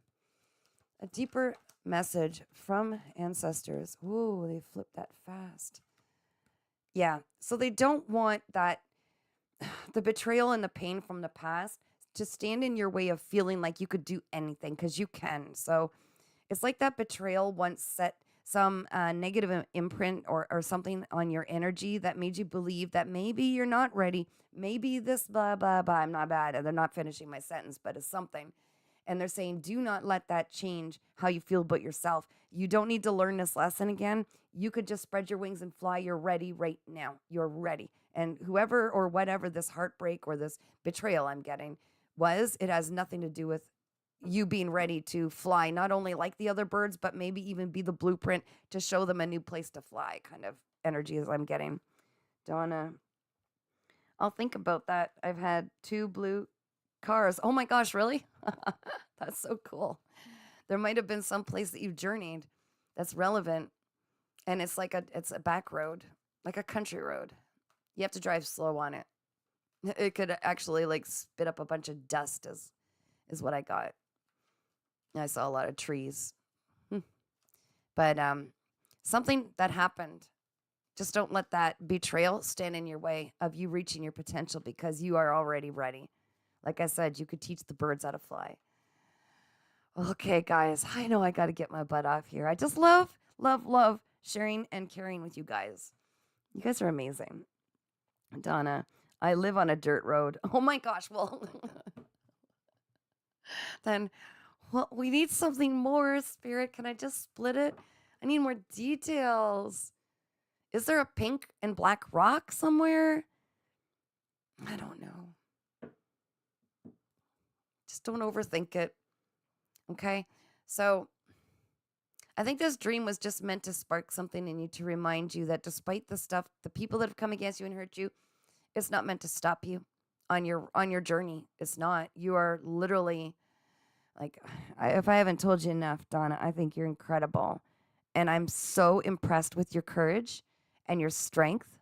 A deeper message from ancestors. Ooh, they flipped that fast. Yeah. So they don't want that, the betrayal and the pain from the past to stand in your way of feeling like you could do anything, because you can. So it's like that betrayal once set some negative imprint or something on your energy that made you believe that maybe you're not ready. Maybe this blah, blah, blah. I'm not bad. And they're not finishing my sentence, but it's something. And they're saying, do not let that change how you feel about yourself. You don't need to learn this lesson again. You could just spread your wings and fly. You're ready right now. You're ready. And whoever or whatever this heartbreak or this betrayal I'm getting was, it has nothing to do with you being ready to fly, not only like the other birds, but maybe even be the blueprint to show them a new place to fly, kind of energy as I'm getting. Donna, I'll think about that. I've had 2 blue cars. Oh my gosh, really? That's so cool. There might have been some place that you've journeyed that's relevant, and it's a back road, like a country road. You have to drive slow on it. It could actually like spit up a bunch of dust is what I got. I saw a lot of trees. But something that happened. Just don't let that betrayal stand in your way of you reaching your potential, because you are already ready. Like I said, you could teach the birds how to fly. Okay, guys, I know I got to get my butt off here. I just love, love, love sharing and caring with you guys. You guys are amazing. Donna, I live on a dirt road. Oh my gosh, well, then, well, we need something more, Spirit. Can I just split it? I need more details. Is there a pink and black rock somewhere? I don't know. Just don't overthink it. Okay? So I think this dream was just meant to spark something in you, to remind you that despite the stuff, the people that have come against you and hurt you, it's not meant to stop you on your journey. It's not. You are literally like, if I haven't told you enough, Donna, I think you're incredible. And I'm so impressed with your courage and your strength.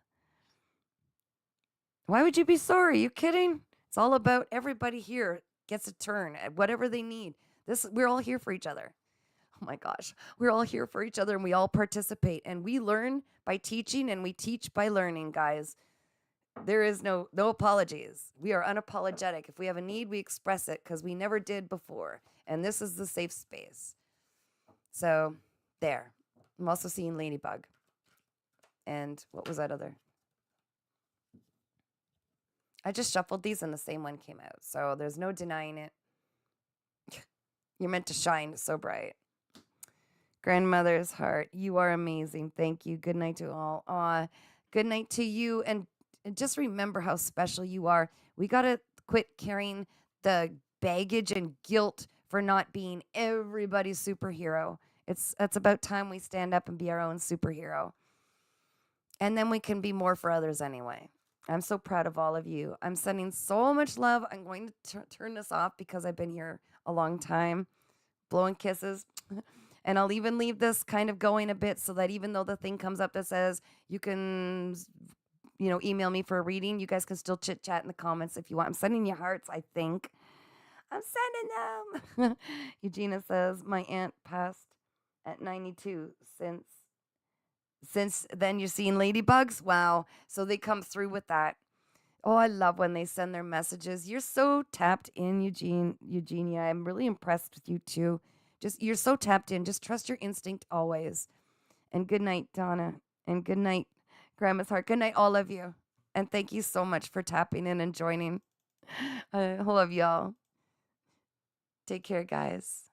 Why would you be sorry? Are you kidding? It's all about everybody here gets a turn at whatever they need. We're all here for each other. Oh my gosh. We're all here for each other, and we all participate, and we learn by teaching, and we teach by learning, guys. There is no apologies. We are unapologetic. If we have a need, we express it, because we never did before. And this is the safe space. So there. I'm also seeing Ladybug. And what was that other? I just shuffled these and the same one came out. So there's no denying it. You're meant to shine so bright. Grandmother's heart, you are amazing. Thank you. Good night to all. Good night to you. And just remember how special you are. We got to quit carrying the baggage and guilt for not being everybody's superhero. It's about time we stand up and be our own superhero. And then we can be more for others anyway. I'm so proud of all of you. I'm sending so much love. I'm going to turn this off because I've been here a long time. Blowing kisses. And I'll even leave this kind of going a bit, so that even though the thing comes up that says you can, email me for a reading, you guys can still chit chat in the comments if you want. I'm sending you hearts, I think. I'm sending them. Eugenia says, my aunt passed at 92. Since then, you're seeing ladybugs? Wow. So they come through with that. Oh, I love when they send their messages. You're so tapped in, Eugenia. I'm really impressed with you too. You're so tapped in. Just trust your instinct always. And good night, Donna. And good night, Grandma's heart. Good night, all of you. And thank you so much for tapping in and joining. I love y'all. Take care, guys.